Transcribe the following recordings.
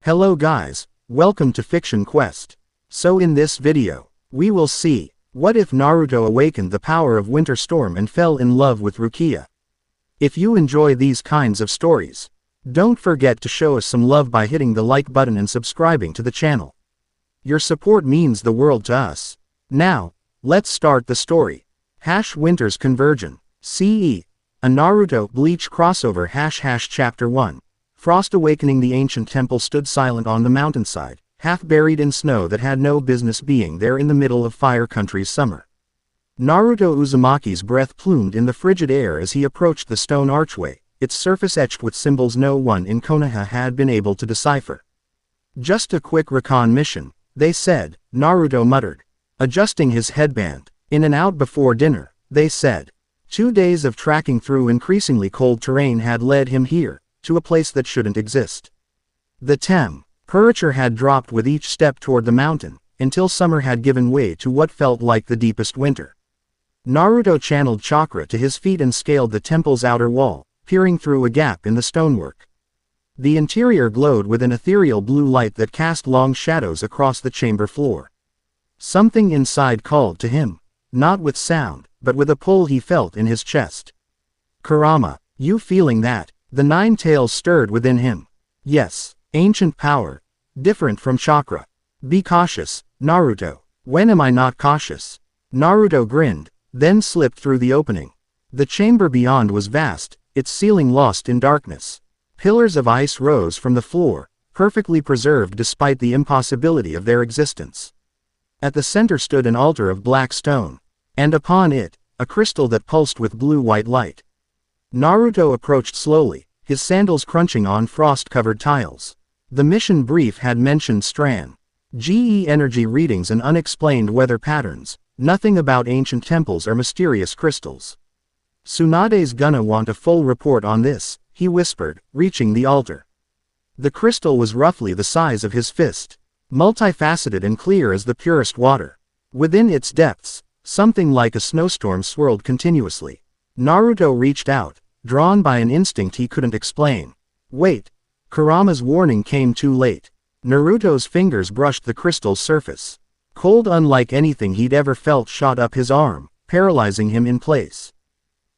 Hello guys, welcome to Fiction Quest. So in this video, we will see, what if Naruto awakened the power of Winter Storm and fell in love with Rukia? If you enjoy these kinds of stories, don't forget to show us some love by hitting the like button and subscribing to the channel. Your support means the world to us. Now, let's start the story. Winter's Conversion. CE. A Naruto Bleach crossover Chapter 1. Frost awakening. The ancient temple stood silent on the mountainside, half buried in snow that had no business being there in the middle of Fire Country's summer. Naruto Uzumaki's breath plumed in the frigid air as he approached the stone archway, its surface etched with symbols no one in Konoha had been able to decipher. Just a quick recon mission, they said, Naruto muttered, adjusting his headband. In and out before dinner, they said. 2 days of tracking through increasingly cold terrain had led him here, to a place that shouldn't exist. The temperature had dropped with each step toward the mountain, until summer had given way to what felt like the deepest winter. Naruto channeled chakra to his feet and scaled the temple's outer wall, peering through a gap in the stonework. The interior glowed with an ethereal blue light that cast long shadows across the chamber floor. Something inside called to him, not with sound, but with a pull he felt in his chest. Kurama, you feeling that? The nine tails stirred within him. Yes, ancient power. Different from chakra. Be cautious, Naruto. When am I not cautious? Naruto grinned, then slipped through the opening. The chamber beyond was vast, its ceiling lost in darkness. Pillars of ice rose from the floor, perfectly preserved despite the impossibility of their existence. At the center stood an altar of black stone, and upon it, a crystal that pulsed with blue-white light. Naruto approached slowly, his sandals crunching on frost-covered tiles. The mission brief had mentioned GE energy readings and unexplained weather patterns, nothing about ancient temples or mysterious crystals. Tsunade's gonna want a full report on this, he whispered, reaching the altar. The crystal was roughly the size of his fist, multifaceted and clear as the purest water. Within its depths, something like a snowstorm swirled continuously. Naruto reached out, drawn by an instinct he couldn't explain. Wait! Kurama's warning came too late. Naruto's fingers brushed the crystal's surface. Cold unlike anything he'd ever felt shot up his arm, paralyzing him in place.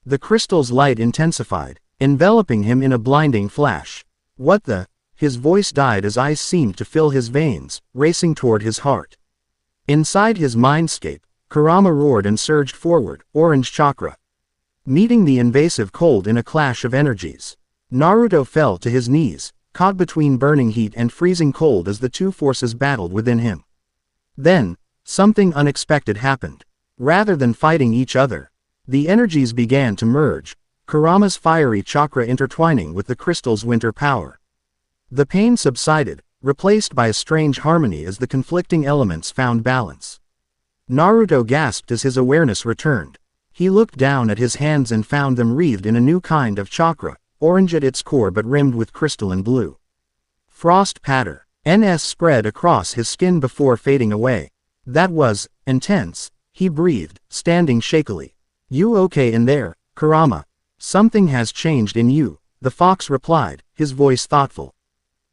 The crystal's light intensified, enveloping him in a blinding flash. What the? His voice died as ice seemed to fill his veins, racing toward his heart. Inside his mindscape, Kurama roared and surged forward, orange chakra. Meeting the invasive cold in a clash of energies. Naruto fell to his knees, caught between burning heat and freezing cold as the two forces battled within him. Then, something unexpected happened. Rather than fighting each other, the energies began to merge, Kurama's fiery chakra intertwining with the crystal's winter power. The pain subsided, replaced by a strange harmony as the conflicting elements found balance. Naruto gasped as his awareness returned. He looked down at his hands and found them wreathed in a new kind of chakra, orange at its core but rimmed with crystalline blue. Frost patter. NS spread across his skin before fading away. That was intense, he breathed, standing shakily. You okay in there, Kurama? Something has changed in you, the fox replied, his voice thoughtful.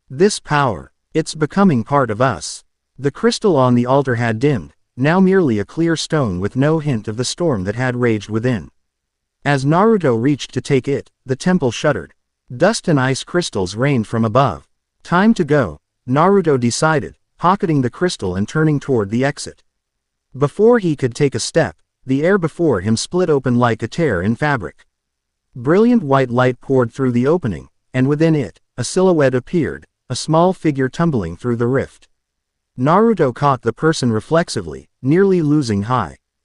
This power, it's becoming part of us. The crystal on the altar had dimmed, now merely a clear stone with no hint of the storm that had raged within. As Naruto reached to take it, the temple shuddered. Dust and ice crystals rained from above. Time to go, Naruto decided, pocketing the crystal and turning toward the exit. Before he could take a step, the air before him split open like a tear in fabric. Brilliant white light poured through the opening, and within it, a silhouette appeared, a small figure tumbling through the rift. Naruto caught the person reflexively, nearly losing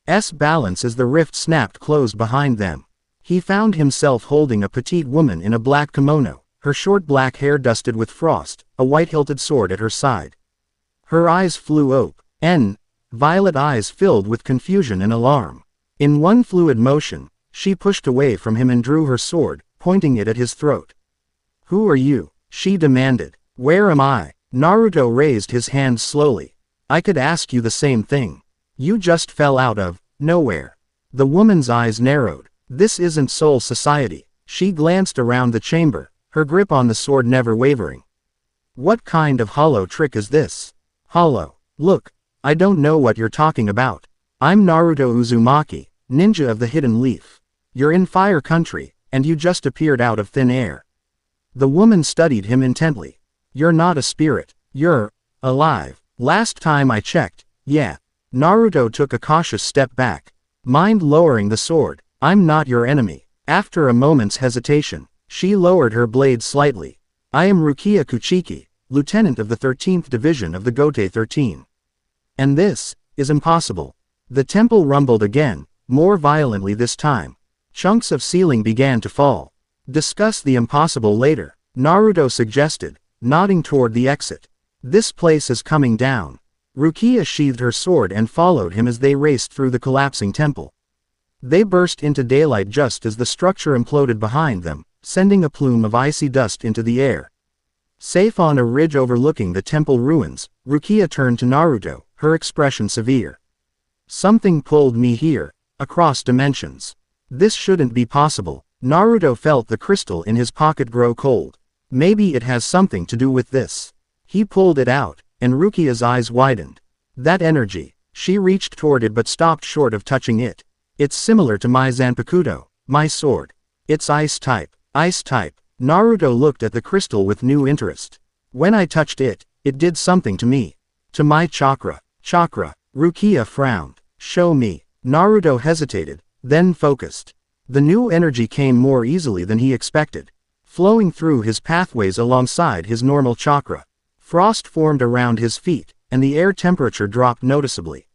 S balance as the rift snapped closed behind them. He found himself holding a petite woman in a black kimono, her short black hair dusted with frost, a white-hilted sword at her side. Her eyes flew open, violet eyes filled with confusion and alarm. In one fluid motion, she pushed away from him and drew her sword, pointing it at his throat. Who are you? She demanded. Where am I? Naruto raised his hands slowly. I could ask you the same thing. You just fell out of nowhere. The woman's eyes narrowed. This isn't Soul Society. She glanced around the chamber, her grip on the sword never wavering. What kind of hollow trick is this? Hollow. Look, I don't know what you're talking about. I'm Naruto Uzumaki, ninja of the hidden leaf. You're in Fire Country, and you just appeared out of thin air. The woman studied him intently. You're not a spirit, you're alive. Last time I checked, yeah. Naruto took a cautious step back. Mind lowering the sword. I'm not your enemy. After a moment's hesitation, she lowered her blade slightly. I am Rukia Kuchiki, lieutenant of the 13th Division of the Gote 13. And this is impossible. The temple rumbled again, more violently this time. Chunks of ceiling began to fall. Discuss the impossible later, Naruto suggested, nodding toward the exit. This place is coming down. Rukia sheathed her sword and followed him as they raced through the collapsing temple. They burst into daylight just as the structure imploded behind them, sending a plume of icy dust into the air. Safe on a ridge overlooking the temple ruins, Rukia turned to Naruto, her expression severe. Something pulled me here, across dimensions. This shouldn't be possible. Naruto felt the crystal in his pocket grow cold. Maybe it has something to do with this. He pulled it out, and Rukia's eyes widened. That energy. She reached toward it but stopped short of touching it. It's similar to my Zanpakuto, my sword. It's ice type. Ice type. Naruto looked at the crystal with new interest. When I touched it, it did something to me. To my chakra. Chakra. Rukia frowned. Show me. Naruto hesitated, then focused. The new energy came more easily than he expected, flowing through his pathways alongside his normal chakra. Frost formed around his feet, and the air temperature dropped noticeably.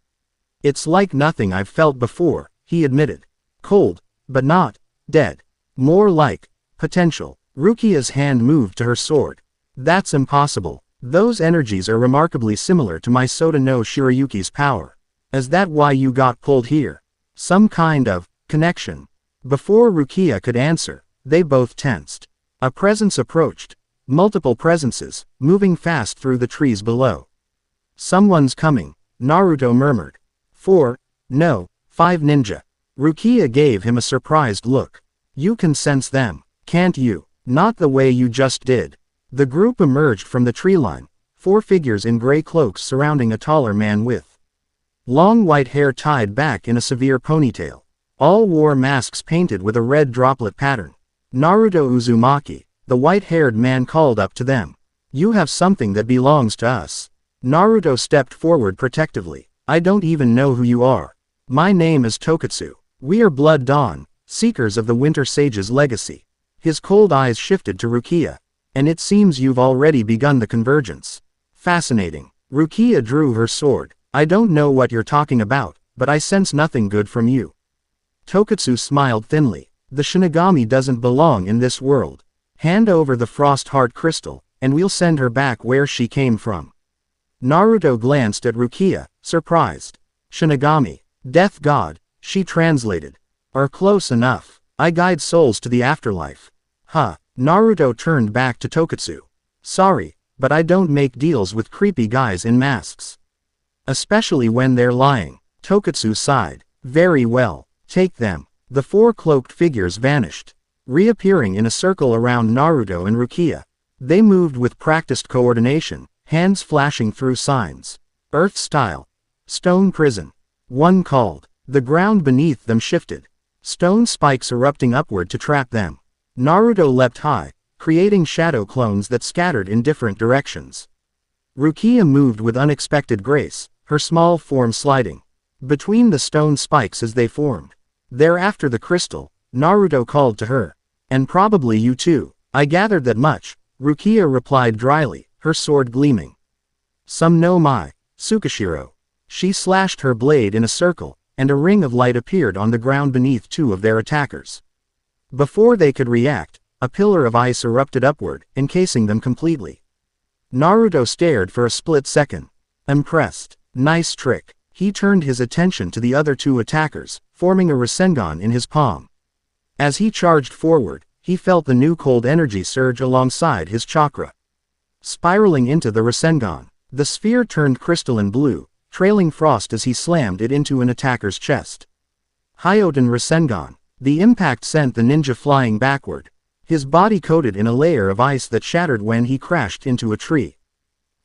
It's like nothing I've felt before, he admitted. Cold, but not dead. More like potential. Rukia's hand moved to her sword. That's impossible. Those energies are remarkably similar to my Sota no Shirayuki's power. Is that why you got pulled here? Some kind of connection. Before Rukia could answer, they both tensed. A presence approached. Multiple presences, moving fast through the trees below. Someone's coming, Naruto murmured. 4, no, 5 ninja. Rukia gave him a surprised look. You can sense them, can't you? Not the way you just did. The group emerged from the tree line, 4 figures in gray cloaks surrounding a taller man with long white hair tied back in a severe ponytail. All wore masks painted with a red droplet pattern. Naruto Uzumaki, the white-haired man, called up to them. You have something that belongs to us. Naruto stepped forward protectively. I don't even know who you are. My name is Tokatsu. We are Blood Dawn, seekers of the Winter Sage's legacy. His cold eyes shifted to Rukia. And it seems you've already begun the convergence. Fascinating. Rukia drew her sword. I don't know what you're talking about, but I sense nothing good from you. Tokatsu smiled thinly. The Shinigami doesn't belong in this world. Hand over the Frost Heart Crystal, and we'll send her back where she came from. Naruto glanced at Rukia, surprised. Shinigami. Death God, she translated. Are close enough. I guide souls to the afterlife. Huh. Naruto turned back to Tokatsu. Sorry, but I don't make deals with creepy guys in masks. Especially when they're lying. Tokatsu sighed. Very well. Take them. The 4 cloaked figures vanished, reappearing in a circle around Naruto and Rukia. They moved with practiced coordination, hands flashing through signs. Earth style. Stone prison. One called. The ground beneath them shifted. Stone spikes erupting upward to trap them. Naruto leapt high, creating shadow clones that scattered in different directions. Rukia moved with unexpected grace, her small form sliding between the stone spikes as they formed. They're after the crystal, Naruto called to her. And probably you too. I gathered that much, Rukia replied dryly, her sword gleaming. Some know my Tsukishiro. She slashed her blade in a circle, and a ring of light appeared on the ground beneath 2 of their attackers. Before they could react, a pillar of ice erupted upward, encasing them completely. Naruto stared for a split second. Impressed. Nice trick. He turned his attention to the other 2 attackers, forming a Rasengan in his palm. As he charged forward, he felt the new cold energy surge alongside his chakra. Spiraling into the Rasengan, the sphere turned crystalline blue, trailing frost as he slammed it into an attacker's chest. Hyoten Rasengan. The impact sent the ninja flying backward. his body coated in a layer of ice that shattered when he crashed into a tree.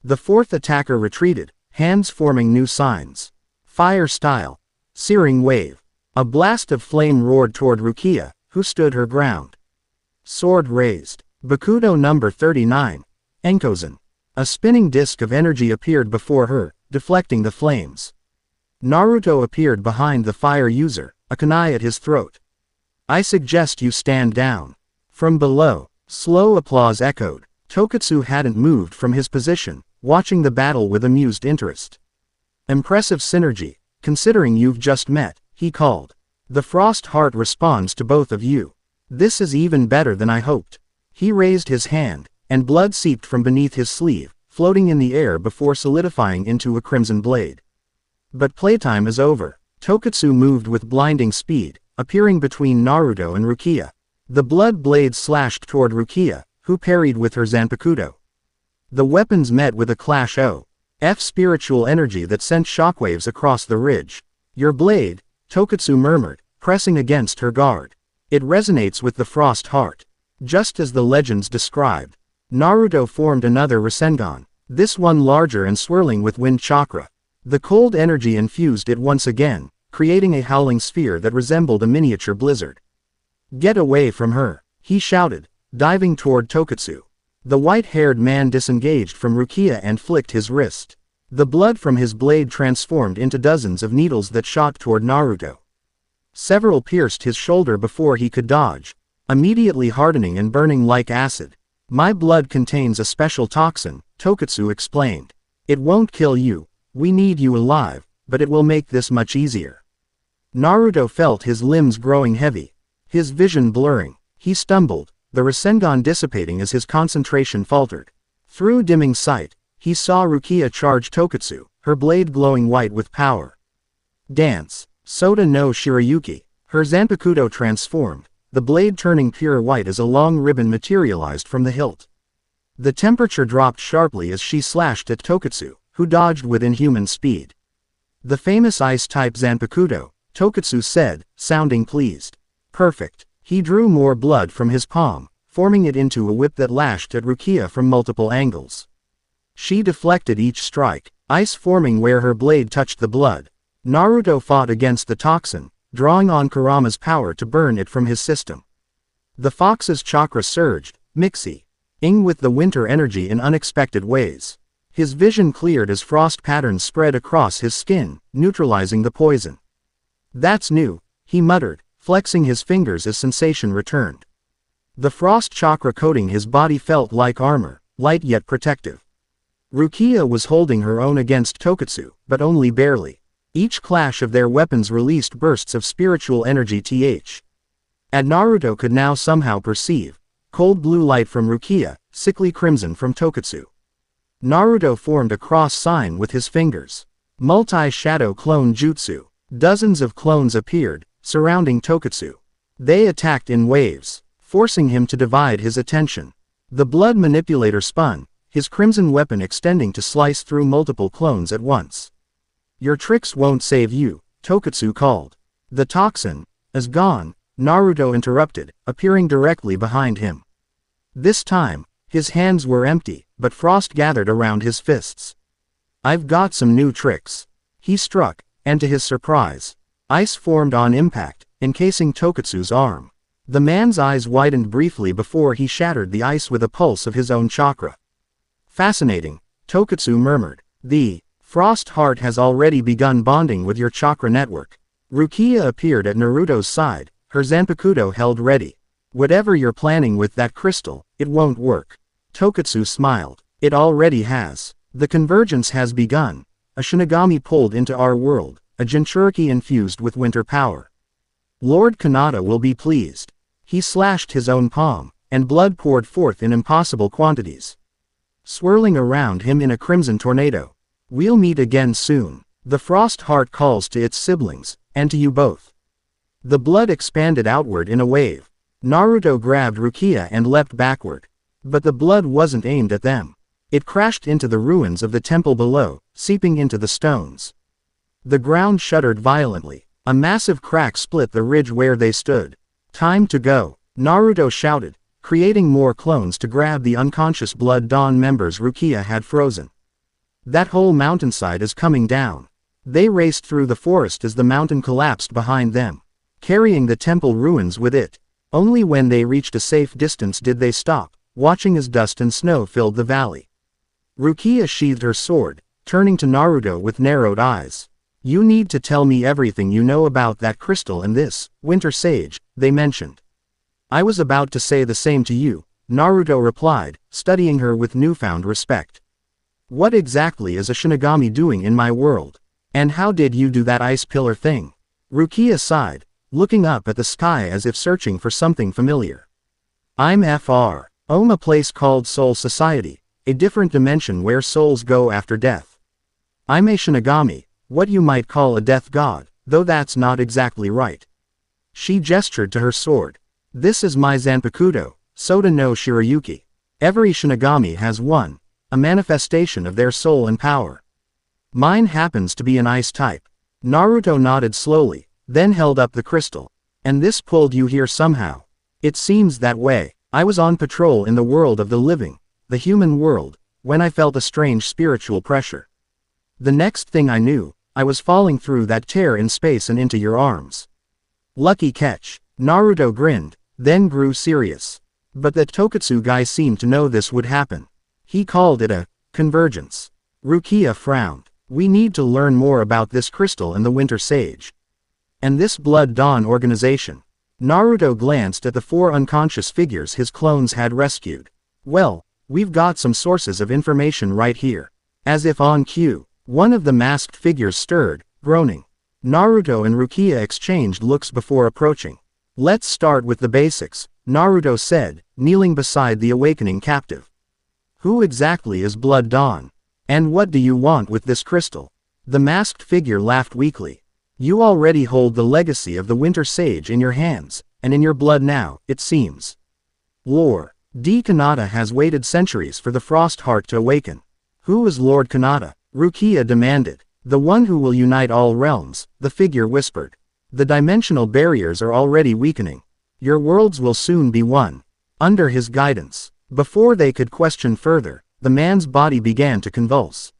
The fourth attacker retreated, hands forming new signs. Fire style. Searing wave. A blast of flame roared toward Rukia, who stood her ground. Sword raised. Bakudo number 39. Enkozen. A spinning disk of energy appeared before her, deflecting the flames. Naruto appeared behind the fire user, a kunai at his throat. I suggest you stand down. From below, slow applause echoed. Tokatsu hadn't moved from his position, watching the battle with amused interest. Impressive synergy, considering you've just met, he called. The Frost Heart responds to both of you. This is even better than I hoped. He raised his hand, and blood seeped from beneath his sleeve, floating in the air before solidifying into a crimson blade. But playtime is over. Tokatsu moved with blinding speed, appearing between Naruto and Rukia. The blood blade slashed toward Rukia, who parried with her Zanpakuto. The weapons met with a clash of spiritual energy that sent shockwaves across the ridge. Your blade, Tokatsu murmured, pressing against her guard. It resonates with the Frost Heart. Just as the legends described. Naruto formed another Rasengan, this one larger and swirling with wind chakra. The cold energy infused it once again, creating a howling sphere that resembled a miniature blizzard. Get away from her, he shouted, diving toward Tokatsu. The white-haired man disengaged from Rukia and flicked his wrist. The blood from his blade transformed into dozens of needles that shot toward Naruto. Several pierced his shoulder before he could dodge, immediately hardening and burning like acid. My blood contains a special toxin, Tokatsu explained. It won't kill you, we need you alive, but it will make this much easier. Naruto felt his limbs growing heavy, his vision blurring. He stumbled, the Rasengan dissipating as his concentration faltered. Through dimming sight, he saw Rukia charge Tokatsu, her blade glowing white with power. Dance. Sota no Shirayuki. Her Zanpakuto transformed, the blade turning pure white as a long ribbon materialized from the hilt. The temperature dropped sharply as she slashed at Tokatsu, who dodged with inhuman speed. The famous ice-type Zanpakuto, Tokatsu said, sounding pleased. Perfect. He drew more blood from his palm, forming it into a whip that lashed at Rukia from multiple angles. She deflected each strike, ice forming where her blade touched the blood. Naruto fought against the toxin, drawing on Kurama's power to burn it from his system. The fox's chakra surged, mixing with the winter energy in unexpected ways. His vision cleared as frost patterns spread across his skin, neutralizing the poison. That's new, he muttered, flexing his fingers as sensation returned. The frost chakra coating his body felt like armor, light yet protective. Rukia was holding her own against Tokatsu, but only barely. Each clash of their weapons released bursts of spiritual energy and Naruto could now somehow perceive. Cold blue light from Rukia, sickly crimson from Tokatsu. Naruto formed a cross sign with his fingers. Multi-shadow clone jutsu. Dozens of clones appeared, surrounding Tokatsu. They attacked in waves, forcing him to divide his attention. The blood manipulator spun, his crimson weapon extending to slice through multiple clones at once. Your tricks won't save you, Tokatsu called. The toxin is gone, Naruto interrupted, appearing directly behind him. This time, his hands were empty, but frost gathered around his fists. I've got some new tricks. He struck, and to his surprise, ice formed on impact, encasing Tokatsu's arm. The man's eyes widened briefly before he shattered the ice with a pulse of his own chakra. Fascinating, Tokatsu murmured. The Frost Heart has already begun bonding with your chakra network. Rukia appeared at Naruto's side, her Zanpakuto held ready. Whatever you're planning with that crystal, it won't work. Tokatsu smiled. It already has. The convergence has begun. A Shinigami pulled into our world, a Jinchuriki infused with winter power. Lord Kanata will be pleased. He slashed his own palm, and blood poured forth in impossible quantities, swirling around him in a crimson tornado. We'll meet again soon. The Frost Heart calls to its siblings, and to you both. The blood expanded outward in a wave. Naruto grabbed Rukia and leapt backward. But the blood wasn't aimed at them. It crashed into the ruins of the temple below, seeping into the stones. The ground shuddered violently. A massive crack split the ridge where they stood. Time to go, Naruto shouted, creating more clones to grab the unconscious Blood Dawn members Rukia had frozen. That whole mountainside is coming down. They raced through the forest as the mountain collapsed behind them, carrying the temple ruins with it. Only when they reached a safe distance did they stop, watching as dust and snow filled the valley. Rukia sheathed her sword, turning to Naruto with narrowed eyes. You need to tell me everything you know about that crystal and this, Winter Sage, they mentioned. I was about to say the same to you, Naruto replied, studying her with newfound respect. What exactly is a Shinigami doing in my world? And how did you do that ice pillar thing? Rukia sighed, looking up at the sky as if searching for something familiar. I'm Fr. A place called Soul Society, a different dimension where souls go after death. I'm a Shinigami, what you might call a death god, though that's not exactly right. She gestured to her sword. This is my Zanpakuto, Soda no Shirayuki. Every Shinigami has one, a manifestation of their soul and power. Mine happens to be an ice type. Naruto nodded slowly, then held up the crystal. And this pulled you here somehow. It seems that way. I was on patrol in the world of the living, the human world, when I felt a strange spiritual pressure. The next thing I knew, I was falling through that tear in space and into your arms. Lucky catch. Naruto grinned, then grew serious. But that Tokatsu guy seemed to know this would happen. He called it a convergence. Rukia frowned. We need to learn more about this crystal and the Winter Sage. And this Blood Dawn organization. Naruto glanced at the 4 unconscious figures his clones had rescued. Well, we've got some sources of information right here. As if on cue, one of the masked figures stirred, groaning. Naruto and Rukia exchanged looks before approaching. Let's start with the basics, Naruto said, kneeling beside the awakening captive. Who exactly is Blood Dawn? And what do you want with this crystal? The masked figure laughed weakly. You already hold the legacy of the Winter Sage in your hands, and in your blood now, it seems. Lore. D. Kanata has waited centuries for the Frost Heart to awaken. Who is Lord Kanata? Rukia demanded. The one who will unite all realms, the figure whispered. The dimensional barriers are already weakening. Your worlds will soon be one. Under his guidance. Before they could question further, the man's body began to convulse.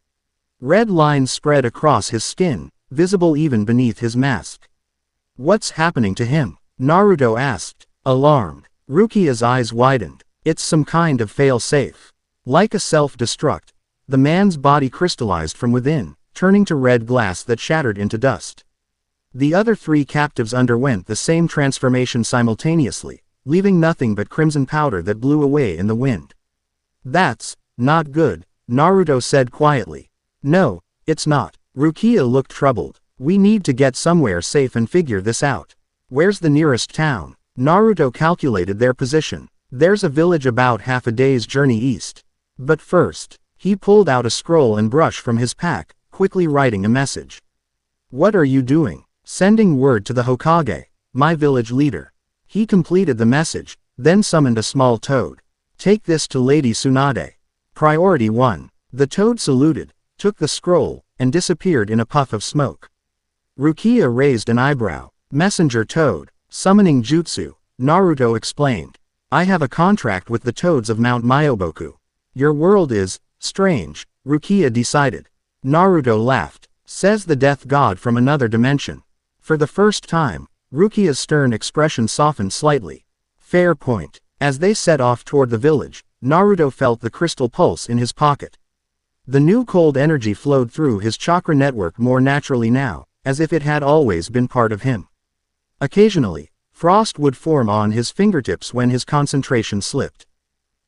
Red lines spread across his skin, visible even beneath his mask. What's happening to him? Naruto asked, alarmed. Rukia's eyes widened. It's some kind of fail-safe. Like a self-destruct. The man's body crystallized from within, turning to red glass that shattered into dust. The other 3 captives underwent the same transformation simultaneously, leaving nothing but crimson powder that blew away in the wind. That's not good, Naruto said quietly. No, it's not. Rukia looked troubled. We need to get somewhere safe and figure this out. Where's the nearest town? Naruto calculated their position. There's a village about half a day's journey east. But first, he pulled out a scroll and brush from his pack, quickly writing a message. What are you doing? Sending word to the Hokage, my village leader. He completed the message, then summoned a small toad. Take this to Lady Tsunade. Priority 1. The toad saluted, took the scroll, and disappeared in a puff of smoke. Rukia raised an eyebrow. Messenger toad, summoning jutsu, Naruto explained. I have a contract with the toads of Mount Myoboku. Your world is strange, Rukia decided. Naruto laughed. Says the death god from another dimension. For the first time, Rukia's stern expression softened slightly. Fair point. As they set off toward the village, Naruto felt the crystal pulse in his pocket. The new cold energy flowed through his chakra network more naturally now, as if it had always been part of him. Occasionally, frost would form on his fingertips when his concentration slipped.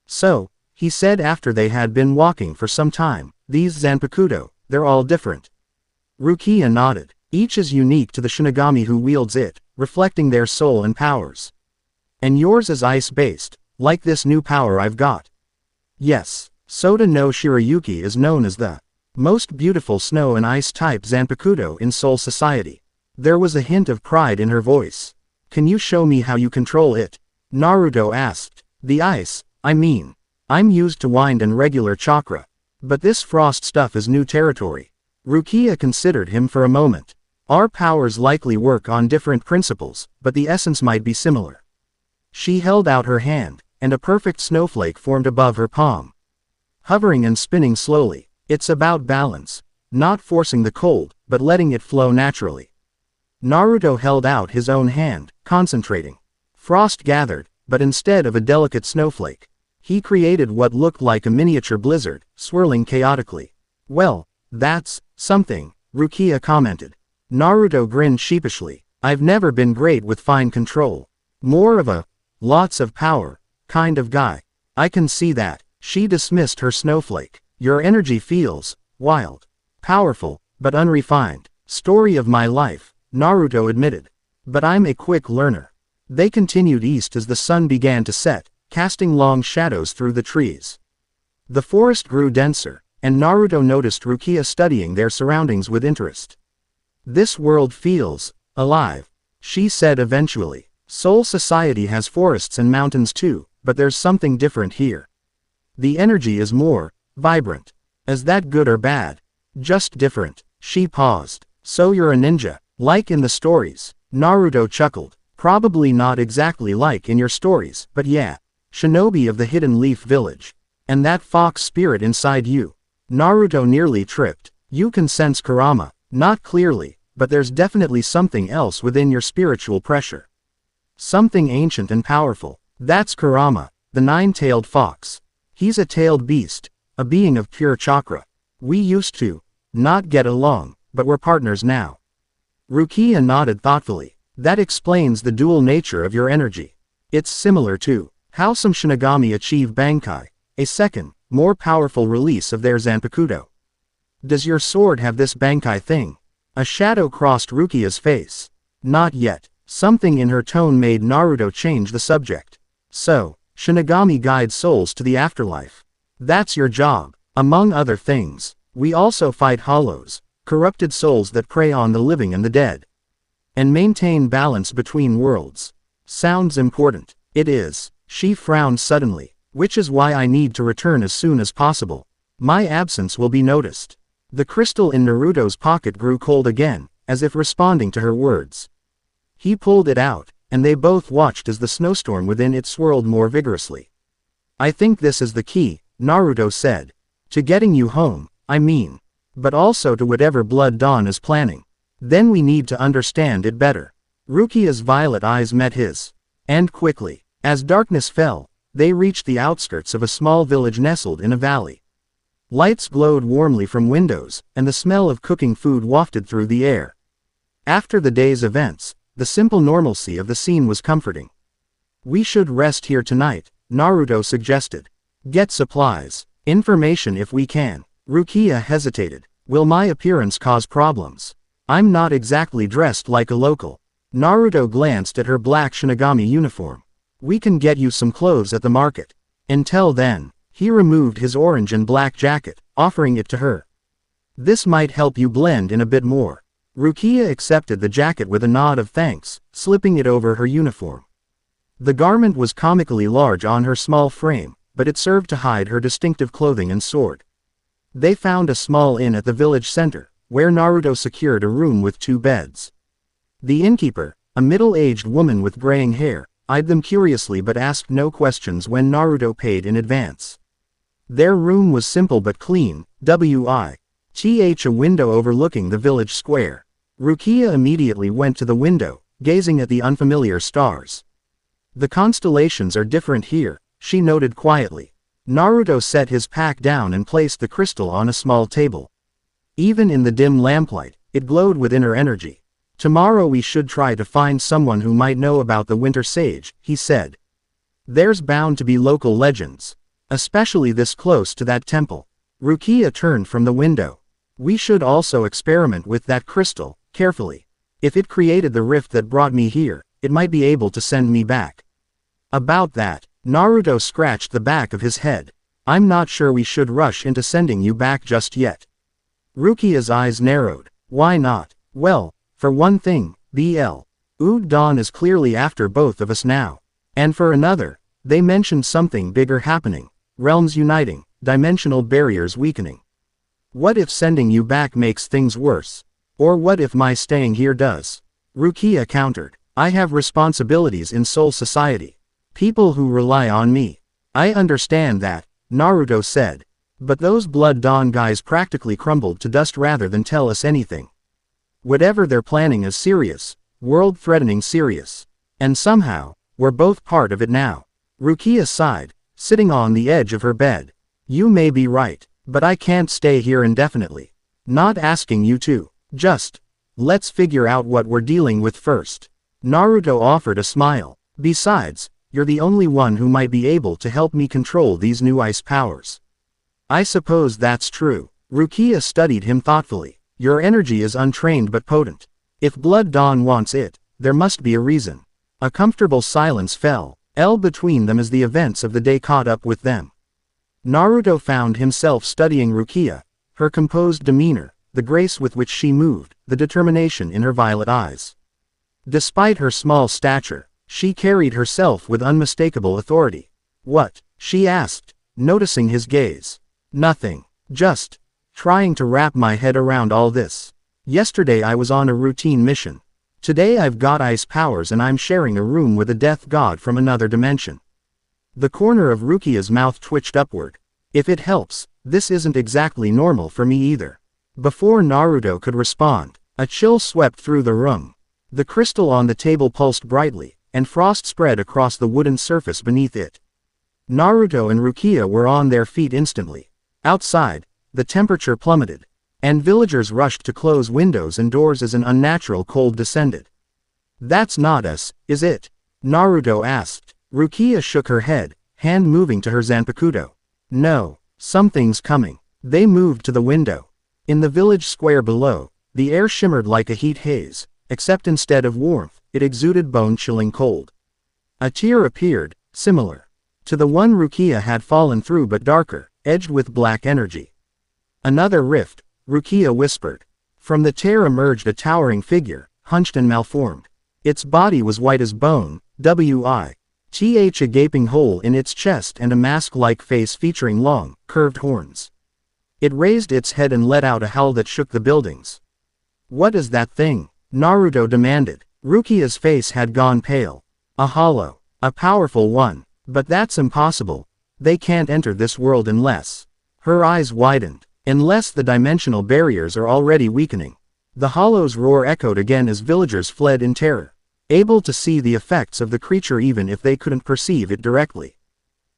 So, he said after they had been walking for some time, these Zanpakuto, they're all different. Rukia nodded. Each is unique to the Shinigami who wields it, reflecting their soul and powers. And yours is ice-based, like this new power I've got. Yes, Soda no Shirayuki is known as the most beautiful snow and ice type Zanpakuto in Soul Society. There was a hint of pride in her voice. Can you show me how you control it? Naruto asked. The ice, I mean. I'm used to wind and regular chakra. But this frost stuff is new territory. Rukia considered him for a moment. Our powers likely work on different principles, but the essence might be similar. She held out her hand, and a perfect snowflake formed above her palm. Hovering and spinning slowly. It's about balance. Not forcing the cold, but letting it flow naturally. Naruto held out his own hand, concentrating. Frost gathered, but instead of a delicate snowflake, he created what looked like a miniature blizzard, swirling chaotically. Well, that's something, Rukia commented. Naruto grinned sheepishly. I've never been great with fine control. More of a lots of power kind of guy. I can see that. She dismissed her snowflake. Your energy feels wild, powerful, but unrefined. Story of my life, Naruto admitted. But I'm a quick learner. They continued east as the sun began to set, casting long shadows through the trees. The forest grew denser, and Naruto noticed Rukia studying their surroundings with interest. This world feels alive, she said eventually. Soul Society has forests and mountains too, but there's something different here. The energy is more vibrant. Is that good or bad? Just different. She paused. So you're a ninja, like in the stories? Naruto chuckled. Probably not exactly like in your stories, but yeah. Shinobi of the Hidden Leaf Village. And that fox spirit inside you. Naruto nearly tripped. You can sense Kurama, not clearly, but there's definitely something else within your spiritual pressure. Something ancient and powerful. That's Kurama, the nine-tailed fox. He's a tailed beast, a being of pure chakra. We used to not get along, but we're partners now. Rukia nodded thoughtfully. That explains the dual nature of your energy. It's similar to how some Shinigami achieve Bankai, a second, more powerful release of their Zanpakuto. Does your sword have this Bankai thing? A shadow crossed Rukia's face. Not yet. Something in her tone made Naruto change the subject. So, Shinigami guide souls to the afterlife. That's your job. Among other things, we also fight hollows, corrupted souls that prey on the living and the dead. And maintain balance between worlds. Sounds important. It is. She frowned suddenly, which is why I need to return as soon as possible. My absence will be noticed. The crystal in Naruto's pocket grew cold again, as if responding to her words. He pulled it out, and they both watched as the snowstorm within it swirled more vigorously. I think this is the key, Naruto said. To getting you home, I mean. But also to whatever Blood Dawn is planning. Then we need to understand it better. Rukia's violet eyes met his. And quickly, as darkness fell, they reached the outskirts of a small village nestled in a valley. Lights glowed warmly from windows, and the smell of cooking food wafted through the air. After the day's events, the simple normalcy of the scene was comforting. We should rest here tonight, Naruto suggested. Get supplies, information if we can. Rukia hesitated. Will my appearance cause problems? I'm not exactly dressed like a local. Naruto glanced at her black Shinigami uniform. We can get you some clothes at the market. Until then, he removed his orange and black jacket, offering it to her. This might help you blend in a bit more. Rukia accepted the jacket with a nod of thanks, slipping it over her uniform. The garment was comically large on her small frame, but it served to hide her distinctive clothing and sword. They found a small inn at the village center, where Naruto secured a room with 2 beds. The innkeeper, a middle-aged woman with graying hair, eyed them curiously but asked no questions when Naruto paid in advance. Their room was simple but clean, with a window overlooking the village square. Rukia immediately went to the window, gazing at the unfamiliar stars. The constellations are different here, she noted quietly. Naruto set his pack down and placed the crystal on a small table. Even in the dim lamplight, it glowed with inner energy. Tomorrow we should try to find someone who might know about the Winter Sage, he said. There's bound to be local legends. Especially this close to that temple. Rukia turned from the window. We should also experiment with that crystal, carefully. If it created the rift that brought me here, it might be able to send me back. About that, Naruto scratched the back of his head. I'm not sure we should rush into sending you back just yet. Rukia's eyes narrowed. Why not? Well, for one thing, Dawn is clearly after both of us now. And for another, they mentioned something bigger happening. Realms uniting, dimensional barriers weakening. What if sending you back makes things worse? Or what if my staying here does? Rukia countered. I have responsibilities in Soul Society. People who rely on me. I understand that, Naruto said. But those Blood Dawn guys practically crumbled to dust rather than tell us anything. Whatever they're planning is serious, world-threatening serious. And somehow, we're both part of it now. Rukia sighed, sitting on the edge of her bed. You may be right, but I can't stay here indefinitely. Not asking you to. Just, let's figure out what we're dealing with first. Naruto offered a smile. Besides, you're the only one who might be able to help me control these new ice powers. I suppose that's true. Rukia studied him thoughtfully. Your energy is untrained but potent. If Blood Dawn wants it, there must be a reason. A comfortable silence fell between them as the events of the day caught up with them. Naruto found himself studying Rukia, her composed demeanor, the grace with which she moved, the determination in her violet eyes. Despite her small stature, she carried herself with unmistakable authority. What? She asked, noticing his gaze. Nothing. Just trying to wrap my head around all this. Yesterday I was on a routine mission. Today I've got ice powers and I'm sharing a room with a death god from another dimension. The corner of Rukia's mouth twitched upward. If it helps, this isn't exactly normal for me either. Before Naruto could respond, a chill swept through the room. The crystal on the table pulsed brightly, and frost spread across the wooden surface beneath it. Naruto and Rukia were on their feet instantly. Outside, the temperature plummeted, and villagers rushed to close windows and doors as an unnatural cold descended. That's not us, is it? Naruto asked. Rukia shook her head, hand moving to her Zanpakuto. No, something's coming. They moved to the window. In the village square below, the air shimmered like a heat haze, except instead of warmth, it exuded bone-chilling cold. A tear appeared, similar to the one Rukia had fallen through but darker, edged with black energy. Another rift, Rukia whispered. From the tear emerged a towering figure, hunched and malformed. Its body was white as bone, with a gaping hole in its chest and a mask-like face featuring long, curved horns. It raised its head and let out a howl that shook the buildings. What is that thing? Naruto demanded. Rukia's face had gone pale. A hollow. A powerful one. But that's impossible. They can't enter this world unless. Her eyes widened. Unless the dimensional barriers are already weakening. The hollow's roar echoed again as villagers fled in terror, able to see the effects of the creature even if they couldn't perceive it directly.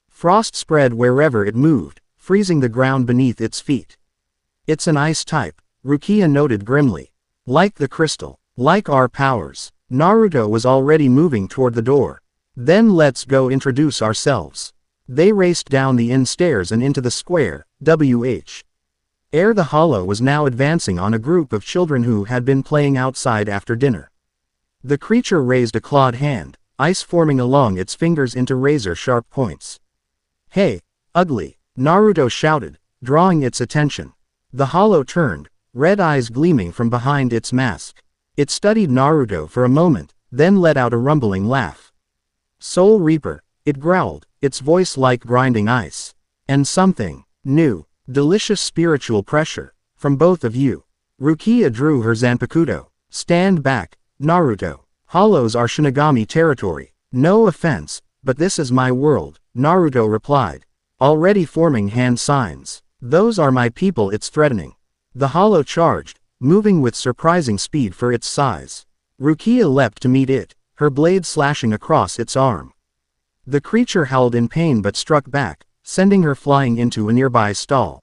Frost spread wherever it moved, freezing the ground beneath its feet. It's an ice type, Rukia noted grimly. Like the crystal. Like our powers. Naruto was already moving toward the door. Then let's go introduce ourselves. They raced down the inn stairs and into the square, Ere the hollow was now advancing on a group of children who had been playing outside after dinner. The creature raised a clawed hand, ice forming along its fingers into razor-sharp points. Hey, ugly, Naruto shouted, drawing its attention. The hollow turned, red eyes gleaming from behind its mask. It studied Naruto for a moment, then let out a rumbling laugh. Soul Reaper, it growled, its voice like grinding ice. And something new, delicious spiritual pressure, from both of you. Rukia drew her Zanpakuto. Stand back, Naruto. Hollows are Shinigami territory. No offense, but this is my world, Naruto replied, already forming hand signs. Those are my people it's threatening. The hollow charged, moving with surprising speed for its size. Rukia leapt to meet it, her blade slashing across its arm. The creature howled in pain but struck back, sending her flying into a nearby stall.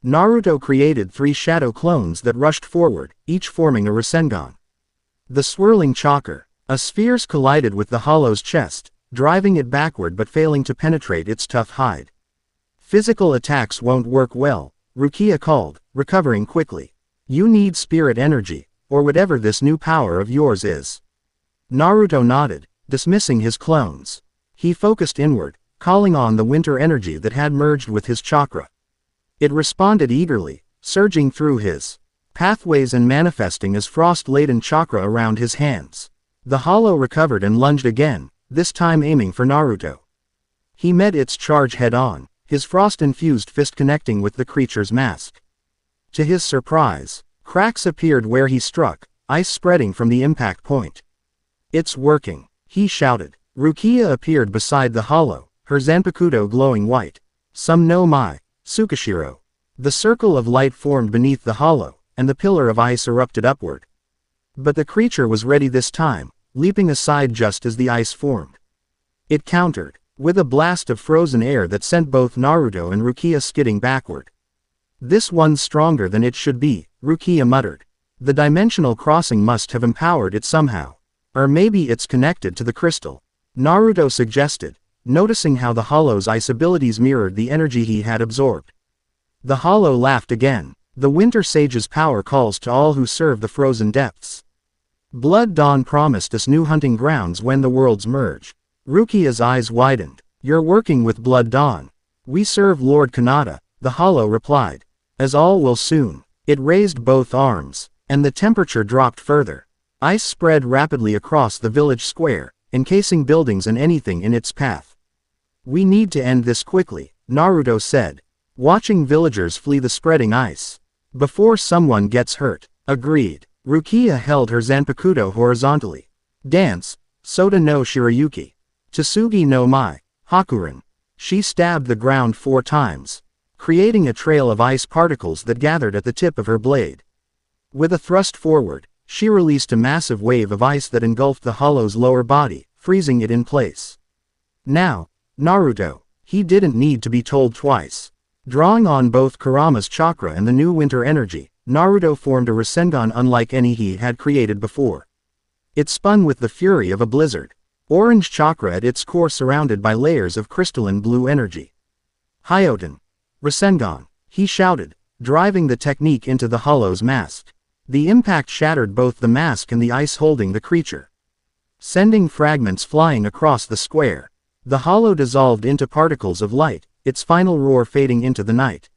Naruto created 3 shadow clones that rushed forward, each forming a Rasengan. The swirling chakra, a spheres collided with the hollow's chest, driving it backward but failing to penetrate its tough hide. Physical attacks won't work well, Rukia called, recovering quickly. You need spirit energy, or whatever this new power of yours is. Naruto nodded, dismissing his clones. He focused inward, calling on the winter energy that had merged with his chakra. It responded eagerly, surging through his pathways and manifesting as frost-laden chakra around his hands. The hollow recovered and lunged again, this time aiming for Naruto. He met its charge head-on, his frost-infused fist connecting with the creature's mask. To his surprise, cracks appeared where he struck, ice spreading from the impact point. It's working, he shouted. Rukia appeared beside the hollow, her Zanpakuto glowing white. Some no mai, Tsukishiro. The circle of light formed beneath the hollow, and the pillar of ice erupted upward. But the creature was ready this time, leaping aside just as the ice formed. It countered, with a blast of frozen air that sent both Naruto and Rukia skidding backward. This one's stronger than it should be, Rukia muttered. The dimensional crossing must have empowered it somehow. Or maybe it's connected to the crystal, Naruto suggested, noticing how the hollow's ice abilities mirrored the energy he had absorbed. The hollow laughed again. The Winter Sage's power calls to all who serve the frozen depths. Blood Dawn promised us new hunting grounds when the worlds merge. Rukia's eyes widened. You're working with Blood Dawn. We serve Lord Kanata, the hollow replied. As all will soon. It raised both arms, and the temperature dropped further. Ice spread rapidly across the village square, encasing buildings and anything in its path. We need to end this quickly, Naruto said, watching villagers flee the spreading ice. Before someone gets hurt. Agreed. Rukia held her Zanpakuto horizontally. Dance, Sota no Shirayuki. Tsugi no Mai, Hakuren. She stabbed the ground 4 times, creating a trail of ice particles that gathered at the tip of her blade. With a thrust forward, she released a massive wave of ice that engulfed the hollow's lower body, freezing it in place. Now, Naruto, he didn't need to be told twice. Drawing on both Kurama's chakra and the new winter energy, Naruto formed a Rasengan unlike any he had created before. It spun with the fury of a blizzard. Orange chakra at its core surrounded by layers of crystalline blue energy. Hyoten. Rasengan, he shouted, driving the technique into the hollow's mask. The impact shattered both the mask and the ice holding the creature, sending fragments flying across the square. The hollow dissolved into particles of light, its final roar fading into the night.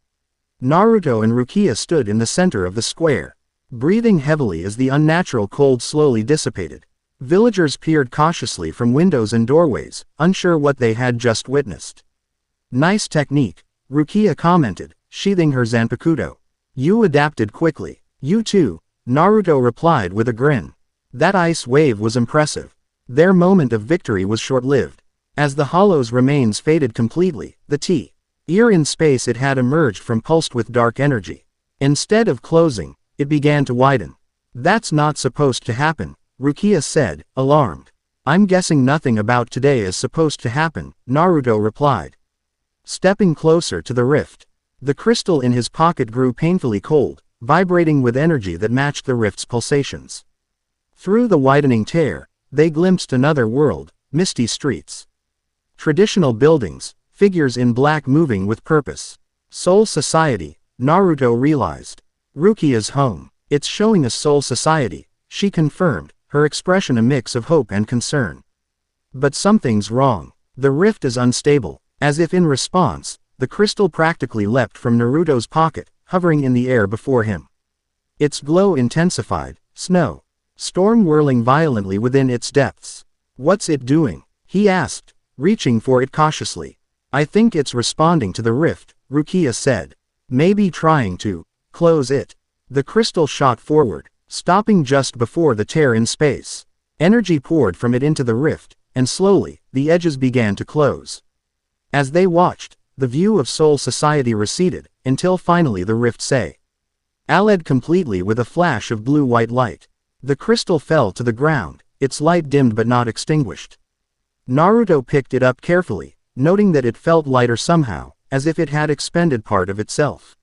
Naruto and Rukia stood in the center of the square, breathing heavily as the unnatural cold slowly dissipated. Villagers peered cautiously from windows and doorways, unsure what they had just witnessed. Nice technique, Rukia commented, sheathing her Zanpakuto. You adapted quickly. You too, Naruto replied with a grin. That ice wave was impressive. Their moment of victory was short-lived. As the hollow's remains faded completely, the T-ear in space it had emerged from pulsed with dark energy. Instead of closing, it began to widen. That's not supposed to happen, Rukia said, alarmed. I'm guessing nothing about today is supposed to happen, Naruto replied. Stepping closer to the rift, the crystal in his pocket grew painfully cold, vibrating with energy that matched the rift's pulsations. Through the widening tear, they glimpsed another world, misty streets. Traditional buildings, figures in black moving with purpose. Soul Society, Naruto realized. Rukia's home. It's showing us Soul Society, she confirmed, her expression a mix of hope and concern. But something's wrong. The rift is unstable. As if in response, the crystal practically leapt from Naruto's pocket, hovering in the air before him. Its glow intensified, snow storm whirling violently within its depths. What's it doing? He asked, reaching for it cautiously. I think it's responding to the rift, Rukia said. Maybe trying to close it. The crystal shot forward, stopping just before the tear in space. Energy poured from it into the rift, and slowly, the edges began to close. As they watched, the view of Soul Society receded, until finally the rift aled completely with a flash of blue-white light. The crystal fell to the ground, its light dimmed but not extinguished. Naruto picked it up carefully, noting that it felt lighter somehow, as if it had expended part of itself.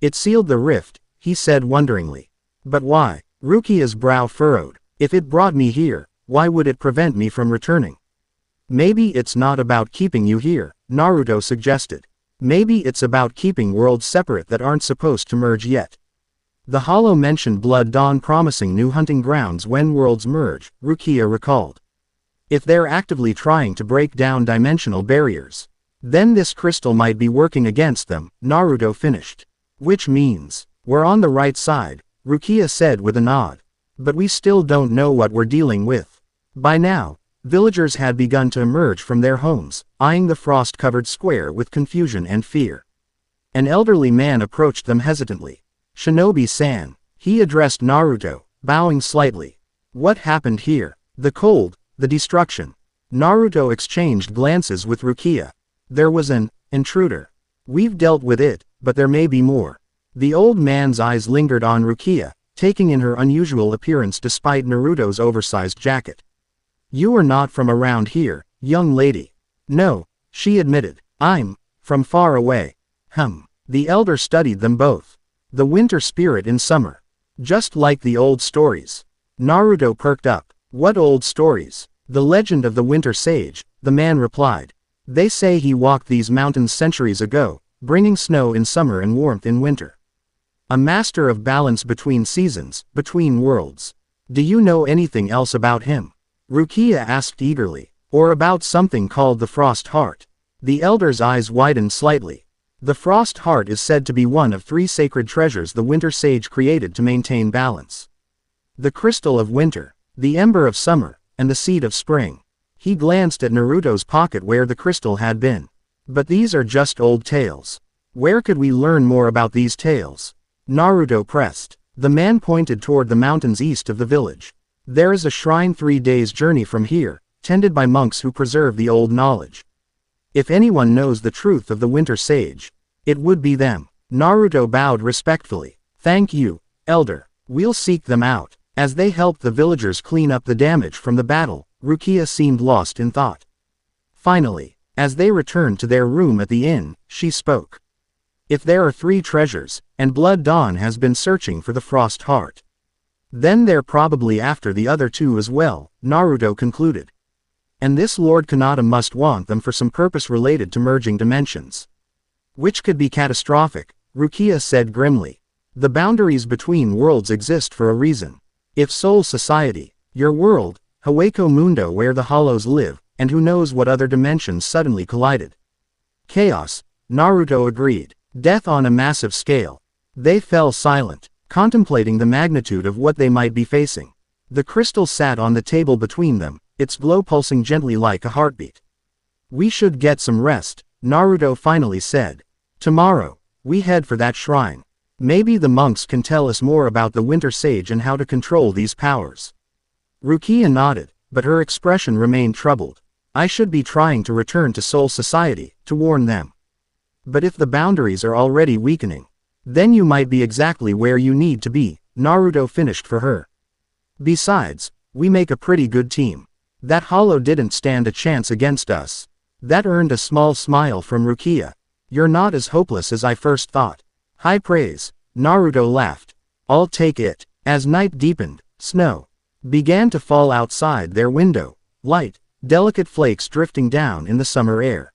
It sealed the rift, he said wonderingly. But why? Rukia's brow furrowed. If it brought me here, why would it prevent me from returning? Maybe it's not about keeping you here, Naruto suggested. Maybe it's about keeping worlds separate that aren't supposed to merge yet. The hollow mentioned Blood Dawn promising new hunting grounds when worlds merge, Rukia recalled. If they're actively trying to break down dimensional barriers, then this crystal might be working against them, Naruto finished. Which means, we're on the right side, Rukia said with a nod. But we still don't know what we're dealing with. By now, villagers had begun to emerge from their homes, eyeing the frost-covered square with confusion and fear. An elderly man approached them hesitantly. Shinobi-san, he addressed Naruto, bowing slightly. What happened here? The cold, the destruction. Naruto exchanged glances with Rukia. There was an intruder. We've dealt with it, but there may be more. The old man's eyes lingered on Rukia, taking in her unusual appearance despite Naruto's oversized jacket. You are not from around here, young lady. No, she admitted. I'm from far away. The elder studied them both. The winter spirit in summer. Just like the old stories. Naruto perked up. What old stories? The legend of the winter sage, the man replied. They say he walked these mountains centuries ago, bringing snow in summer and warmth in winter. A master of balance between seasons, between worlds. Do you know anything else about him? Rukia asked eagerly. Or about something called the Frost Heart? The elder's eyes widened slightly. The Frost Heart is said to be one of 3 sacred treasures the winter sage created to maintain balance. The crystal of winter, the ember of summer, and the seed of spring. He glanced at Naruto's pocket where the crystal had been. But these are just old tales. Where could we learn more about these tales? Naruto pressed. The man pointed toward the mountains east of the village. There is a shrine 3 days' journey from here, tended by monks who preserve the old knowledge. If anyone knows the truth of the winter sage, it would be them. Naruto bowed respectfully. Thank you, elder. We'll seek them out. As they helped the villagers clean up the damage from the battle, Rukia seemed lost in thought. Finally, as they returned to their room at the inn, she spoke. If there are 3 treasures, and Blood Dawn has been searching for the Frost Heart, then they're probably after the other 2 as well, Naruto concluded. And this Lord Kanata must want them for some purpose related to merging dimensions. Which could be catastrophic, Rukia said grimly. The boundaries between worlds exist for a reason. If Soul Society, your world, Hueco Mundo where the hollows live, and who knows what other dimensions suddenly collided. Chaos, Naruto agreed. Death on a massive scale. They fell silent, contemplating the magnitude of what they might be facing. The crystal sat on the table between them, its glow pulsing gently like a heartbeat. We should get some rest, Naruto finally said. Tomorrow, we head for that shrine. Maybe the monks can tell us more about the winter sage and how to control these powers. Rukia nodded, but her expression remained troubled. I should be trying to return to Soul Society, to warn them. But if the boundaries are already weakening, then you might be exactly where you need to be, Naruto finished for her. Besides, we make a pretty good team. That hollow didn't stand a chance against us. That earned a small smile from Rukia. You're not as hopeless as I first thought. High praise, Naruto laughed. I'll take it. As night deepened, snow began to fall outside their window, light, delicate flakes drifting down in the summer air.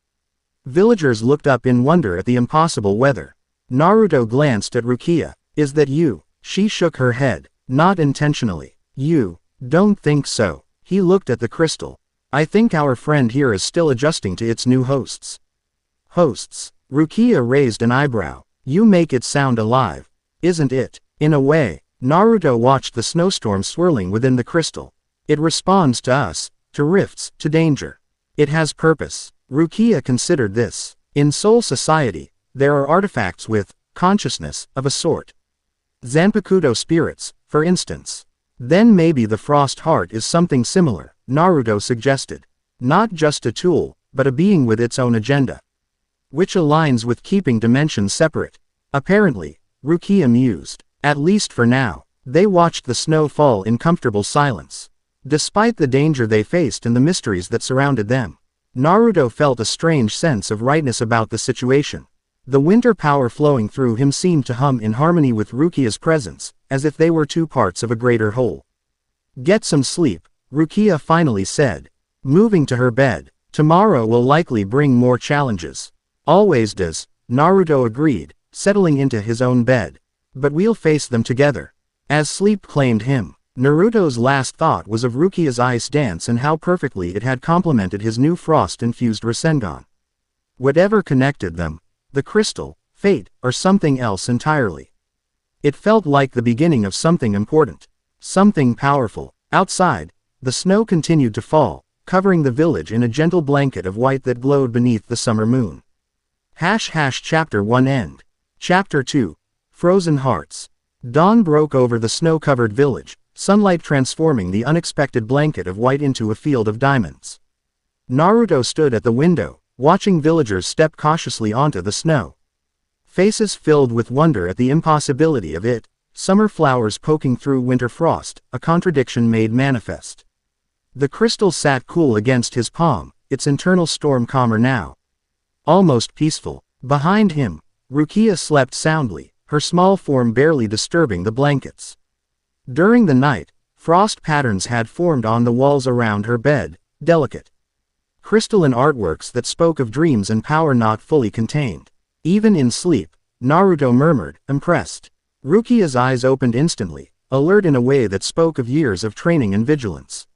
Villagers looked up in wonder at the impossible weather. Naruto glanced at Rukia. Is that you? She shook her head. Not intentionally. You don't think so. He looked at the crystal. I think our friend here is still adjusting to its new hosts. Hosts? Rukia raised an eyebrow. You make it sound alive. Isn't it? In a way. Naruto watched the snowstorm swirling within the crystal. It responds to us, to rifts, to danger. It has purpose. Rukia considered this. In Soul Society, there are artifacts with consciousness of a sort. Zanpakuto spirits, for instance. Then maybe the Frost Heart is something similar, Naruto suggested. Not just a tool, but a being with its own agenda. Which aligns with keeping dimensions separate. Apparently, Rukia mused. At least for now. They watched the snow fall in comfortable silence. Despite the danger they faced and the mysteries that surrounded them, Naruto felt a strange sense of rightness about the situation. The winter power flowing through him seemed to hum in harmony with Rukia's presence, as if they were 2 parts of a greater whole. Get some sleep, Rukia finally said. Moving to her bed. Tomorrow will likely bring more challenges. Always does, Naruto agreed, settling into his own bed. But we'll face them together. As sleep claimed him, Naruto's last thought was of Rukia's ice dance and how perfectly it had complemented his new frost-infused Rasengan. Whatever connected them, the crystal, fate, or something else entirely. It felt like the beginning of something important. Something powerful. Outside, the snow continued to fall, covering the village in a gentle blanket of white that glowed beneath the summer moon. Chapter 1 End. Chapter 2. Frozen Hearts. Dawn broke over the snow-covered village, sunlight transforming the unexpected blanket of white into a field of diamonds. Naruto stood at the window, watching villagers step cautiously onto the snow. Faces filled with wonder at the impossibility of it, summer flowers poking through winter frost, a contradiction made manifest. The crystal sat cool against his palm, its internal storm calmer now. Almost peaceful. Behind him, Rukia slept soundly, her small form barely disturbing the blankets. During the night, frost patterns had formed on the walls around her bed, delicate crystalline artworks that spoke of dreams and power not fully contained. Even in sleep, Naruto murmured, impressed. Rukia's eyes opened instantly, alert in a way that spoke of years of training and vigilance.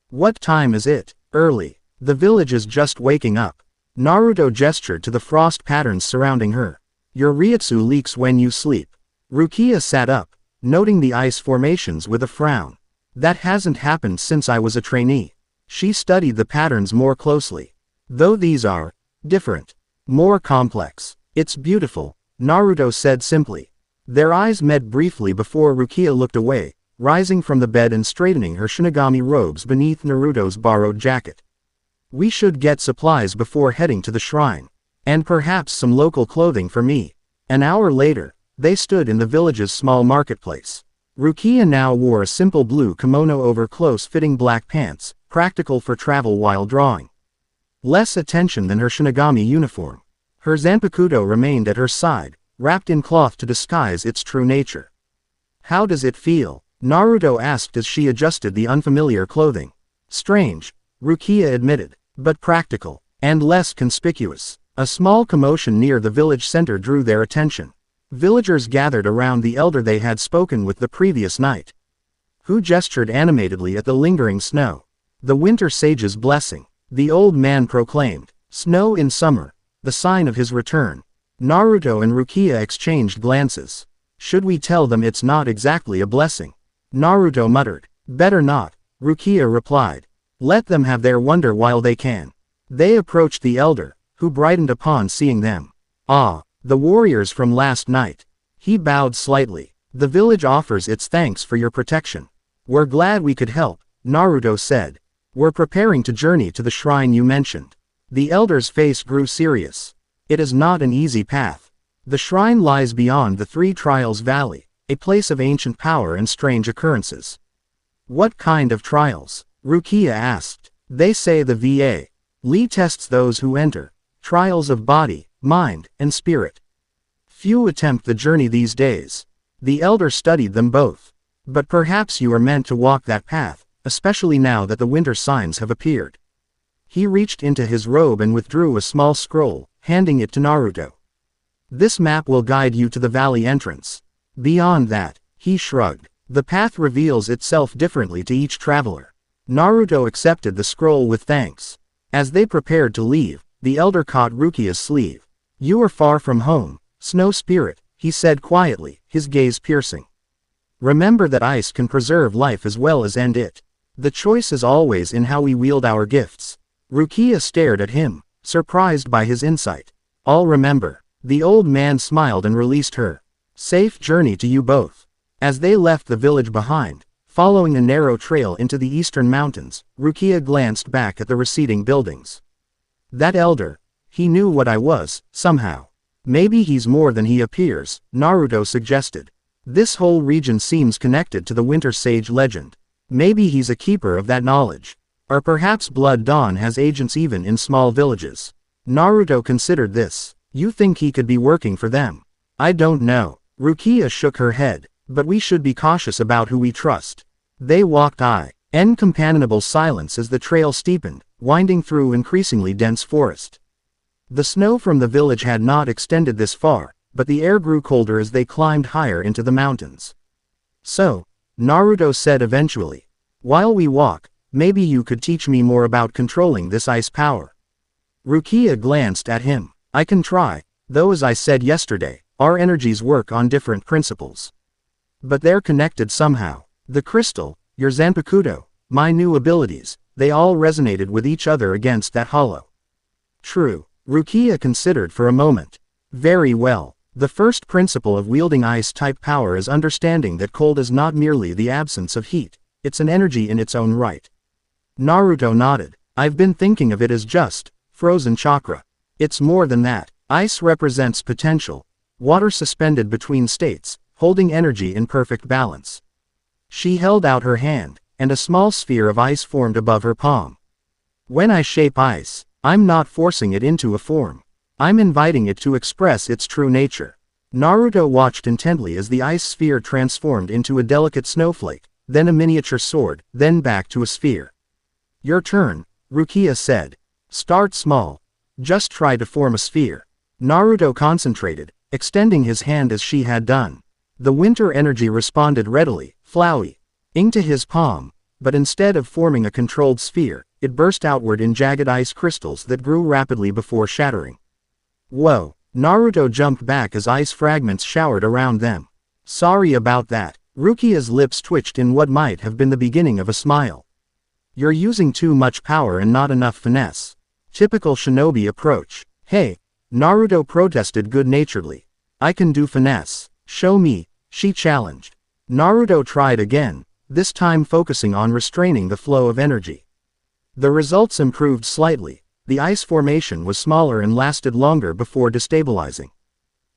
What time is it? Early. The village is just waking up. Naruto gestured to the frost patterns surrounding her. Your Ryutsu leaks when you sleep. Rukia sat up, noting the ice formations with a frown. That hasn't happened since I was a trainee. She studied the patterns more closely. Though these are different, more complex. It's beautiful, Naruto said simply. Their eyes met briefly before Rukia looked away, rising from the bed and straightening her Shinigami robes beneath Naruto's borrowed jacket. We should get supplies before heading to the shrine. And perhaps some local clothing for me. An hour later, they stood in the village's small marketplace. Rukia now wore a simple blue kimono over close-fitting black pants, practical for travel while drawing. Less attention than her Shinigami uniform. Her Zanpakuto remained at her side, wrapped in cloth to disguise its true nature. How does it feel? Naruto asked as she adjusted the unfamiliar clothing. Strange, Rukia admitted, but practical, and less conspicuous. A small commotion near the village center drew their attention. Villagers gathered around the elder they had spoken with the previous night, who gestured animatedly at the lingering snow. The winter sage's blessing, the old man proclaimed. Snow in summer, the sign of his return. Naruto and Rukia exchanged glances. Should we tell them it's not exactly a blessing? Naruto muttered. Better not, Rukia replied. Let them have their wonder while they can. They approached the elder, who brightened upon seeing them. Ah, the warriors from last night. He bowed slightly. The village offers its thanks for your protection. We're glad we could help, Naruto said. We're preparing to journey to the shrine you mentioned. The elder's face grew serious. It is not an easy path. The shrine lies beyond the Three Trials Valley, a place of ancient power and strange occurrences. What kind of trials? Rukia asked. They say the VA. Lee tests those who enter. Trials of body, mind, and spirit. Few attempt the journey these days. The elder studied them both. But perhaps you are meant to walk that path, especially now that the winter signs have appeared. He reached into his robe and withdrew a small scroll, handing it to Naruto. This map will guide you to the valley entrance. Beyond that, he shrugged. The path reveals itself differently to each traveler. Naruto accepted the scroll with thanks. As they prepared to leave, the elder caught Rukia's sleeve. You are far from home, snow spirit, he said quietly, his gaze piercing. Remember that ice can preserve life as well as end it. The choice is always in how we wield our gifts. Rukia stared at him, surprised by his insight. I'll remember. The old man smiled and released her. Safe journey to you both. As they left the village behind, following a narrow trail into the eastern mountains, Rukia glanced back at the receding buildings. That elder. He knew what I was, somehow. Maybe he's more than he appears, Naruto suggested. This whole region seems connected to the Winter Sage legend. Maybe he's a keeper of that knowledge. Or perhaps Blood Dawn has agents even in small villages. Naruto considered this. You think he could be working for them? I don't know. Rukia shook her head. But we should be cautious about who we trust. They walked in companionable silence as the trail steepened, winding through increasingly dense forest. The snow from the village had not extended this far, but the air grew colder as they climbed higher into the mountains. So, Naruto said eventually, while we walk, maybe you could teach me more about controlling this ice power. Rukia glanced at him. I can try, though as I said yesterday, our energies work on different principles. But they're connected somehow. The crystal, your Zanpakuto, my new abilities, they all resonated with each other against that hollow. True, Rukia considered for a moment. Very well. The first principle of wielding ice-type power is understanding that cold is not merely the absence of heat, it's an energy in its own right. Naruto nodded. I've been thinking of it as just frozen chakra. It's more than that. Ice represents potential. Water suspended between states, holding energy in perfect balance. She held out her hand, and a small sphere of ice formed above her palm. When I shape ice, I'm not forcing it into a form. I'm inviting it to express its true nature. Naruto watched intently as the ice sphere transformed into a delicate snowflake, then a miniature sword, then back to a sphere. Your turn, Rukia said. Start small. Just try to form a sphere. Naruto concentrated, extending his hand as she had done. The winter energy responded readily, flowing into his palm, but instead of forming a controlled sphere, it burst outward in jagged ice crystals that grew rapidly before shattering. Whoa! Naruto jumped back as ice fragments showered around them. Sorry about that. Rukia's lips twitched in what might have been the beginning of a smile. You're using too much power and not enough finesse. Typical shinobi approach. Hey! Naruto protested good-naturedly. I can do finesse. Show me, she challenged. Naruto tried again, this time focusing on restraining the flow of energy. The results improved slightly. The ice formation was smaller and lasted longer before destabilizing.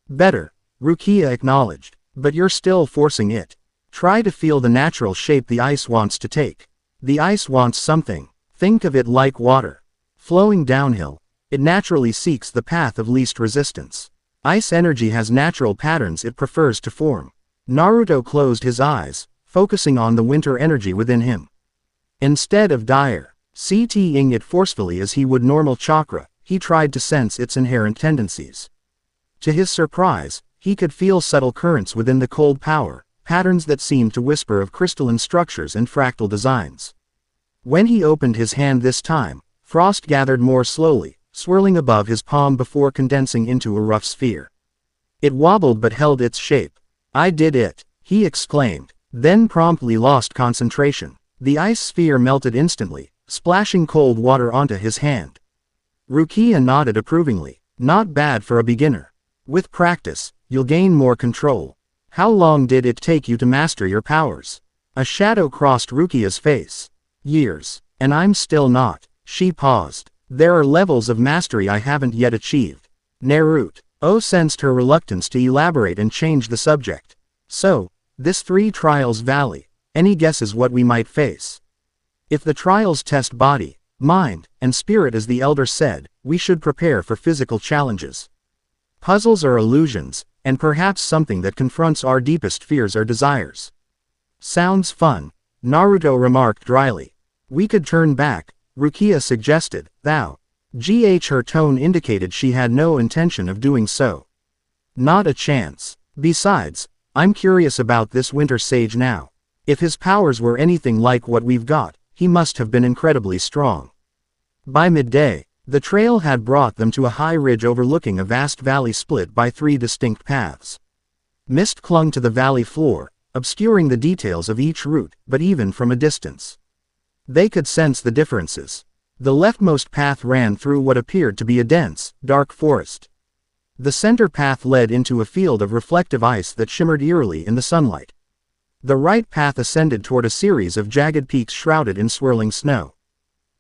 Better, Rukia acknowledged, but you're still forcing it. Try to feel the natural shape the ice wants to take. The ice wants something. Think of it like water. Flowing downhill, it naturally seeks the path of least resistance. Ice energy has natural patterns it prefers to form. Naruto closed his eyes, focusing on the winter energy within him. Instead of CTing it forcefully as he would normal chakra, he tried to sense its inherent tendencies. To his surprise, he could feel subtle currents within the cold power, patterns that seemed to whisper of crystalline structures and fractal designs. When he opened his hand this time, frost gathered more slowly, swirling above his palm before condensing into a rough sphere. It wobbled but held its shape. I did it, he exclaimed, then promptly lost concentration. The ice sphere melted instantly, splashing cold water onto his hand. Rukia nodded approvingly. Not bad for a beginner. With practice, you'll gain more control. How long did it take you to master your powers? A shadow crossed Rukia's face. Years. And I'm still not. She paused. There are levels of mastery I haven't yet achieved. Naruto sensed her reluctance to elaborate and changed the subject. So, this 3 trials valley. Any guesses what we might face? If the trials test body, mind, and spirit as the elder said, we should prepare for physical challenges. Puzzles are illusions, and perhaps something that confronts our deepest fears or desires. Sounds fun, Naruto remarked dryly. We could turn back, Rukia suggested, her tone indicated she had no intention of doing so. Not a chance. Besides, I'm curious about this winter sage now. If his powers were anything like what we've got, he must have been incredibly strong. By midday, the trail had brought them to a high ridge overlooking a vast valley split by 3 distinct paths. Mist clung to the valley floor, obscuring the details of each route, but even from a distance, they could sense the differences. The leftmost path ran through what appeared to be a dense, dark forest. The center path led into a field of reflective ice that shimmered eerily in the sunlight. The right path ascended toward a series of jagged peaks shrouded in swirling snow.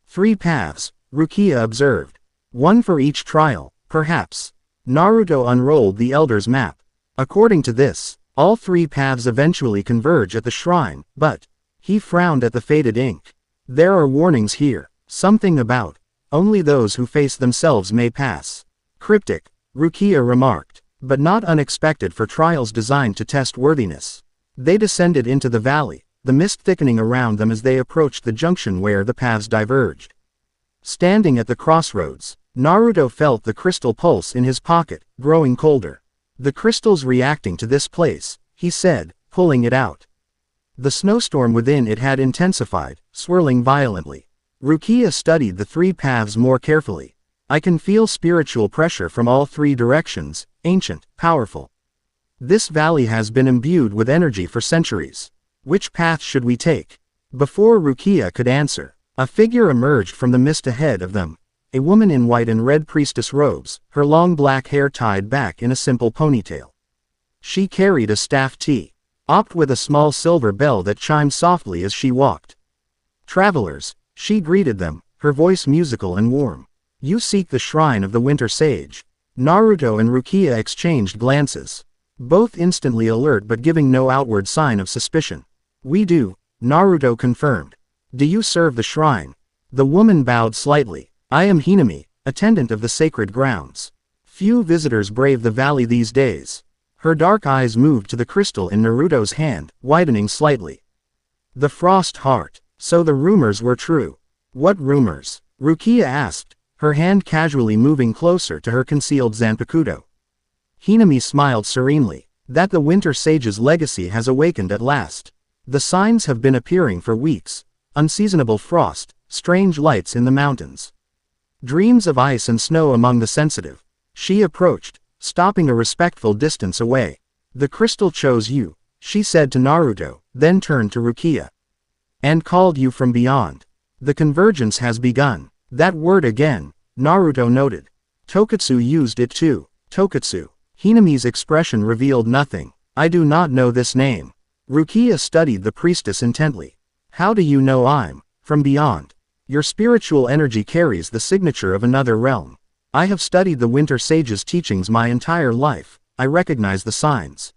3 paths, Rukia observed. 1 for each trial, perhaps. Naruto unrolled the elder's map. According to this, all 3 paths eventually converge at the shrine, but he frowned at the faded ink. There are warnings here. Something about only those who face themselves may pass. Cryptic, Rukia remarked, but not unexpected for trials designed to test worthiness. They descended into the valley, the mist thickening around them as they approached the junction where the paths diverged. Standing at the crossroads, Naruto felt the crystal pulse in his pocket, growing colder. The crystal's reacting to this place, he said, pulling it out. The snowstorm within it had intensified, swirling violently. Rukia studied the 3 paths more carefully. I can feel spiritual pressure from all 3 directions, ancient, powerful. This valley has been imbued with energy for centuries. Which path should we take? Before Rukia could answer, a figure emerged from the mist ahead of them. A woman in white and red priestess robes, her long black hair tied back in a simple ponytail. She carried a staff topped with a small silver bell that chimed softly as she walked. Travelers, she greeted them, her voice musical and warm. "You seek the shrine of the Winter Sage." Naruto and Rukia exchanged glances. Both instantly alert but giving no outward sign of suspicion. "We do," Naruto confirmed. "Do you serve the shrine?" The woman bowed slightly. "I am Hinami, attendant of the sacred grounds. Few visitors brave the valley these days." Her dark eyes moved to the crystal in Naruto's hand, widening slightly. "The Frost Heart. So the rumors were true." "What rumors?" Rukia asked, her hand casually moving closer to her concealed Zanpakuto. Hinami smiled serenely. "That the Winter Sage's legacy has awakened at last. The signs have been appearing for weeks. Unseasonable frost, strange lights in the mountains. Dreams of ice and snow among the sensitive." She approached, stopping a respectful distance away. "The crystal chose you," she said to Naruto, then turned to Rukia. "And called you from beyond. The convergence has begun." "That word again," Naruto noted. "Tokatsu used it too." "Tokatsu." Hinami's expression revealed nothing. "I do not know this name." Rukia studied the priestess intently. "How do you know I'm from beyond?" "Your spiritual energy carries the signature of another realm. I have studied the Winter Sage's teachings my entire life. I recognize the signs."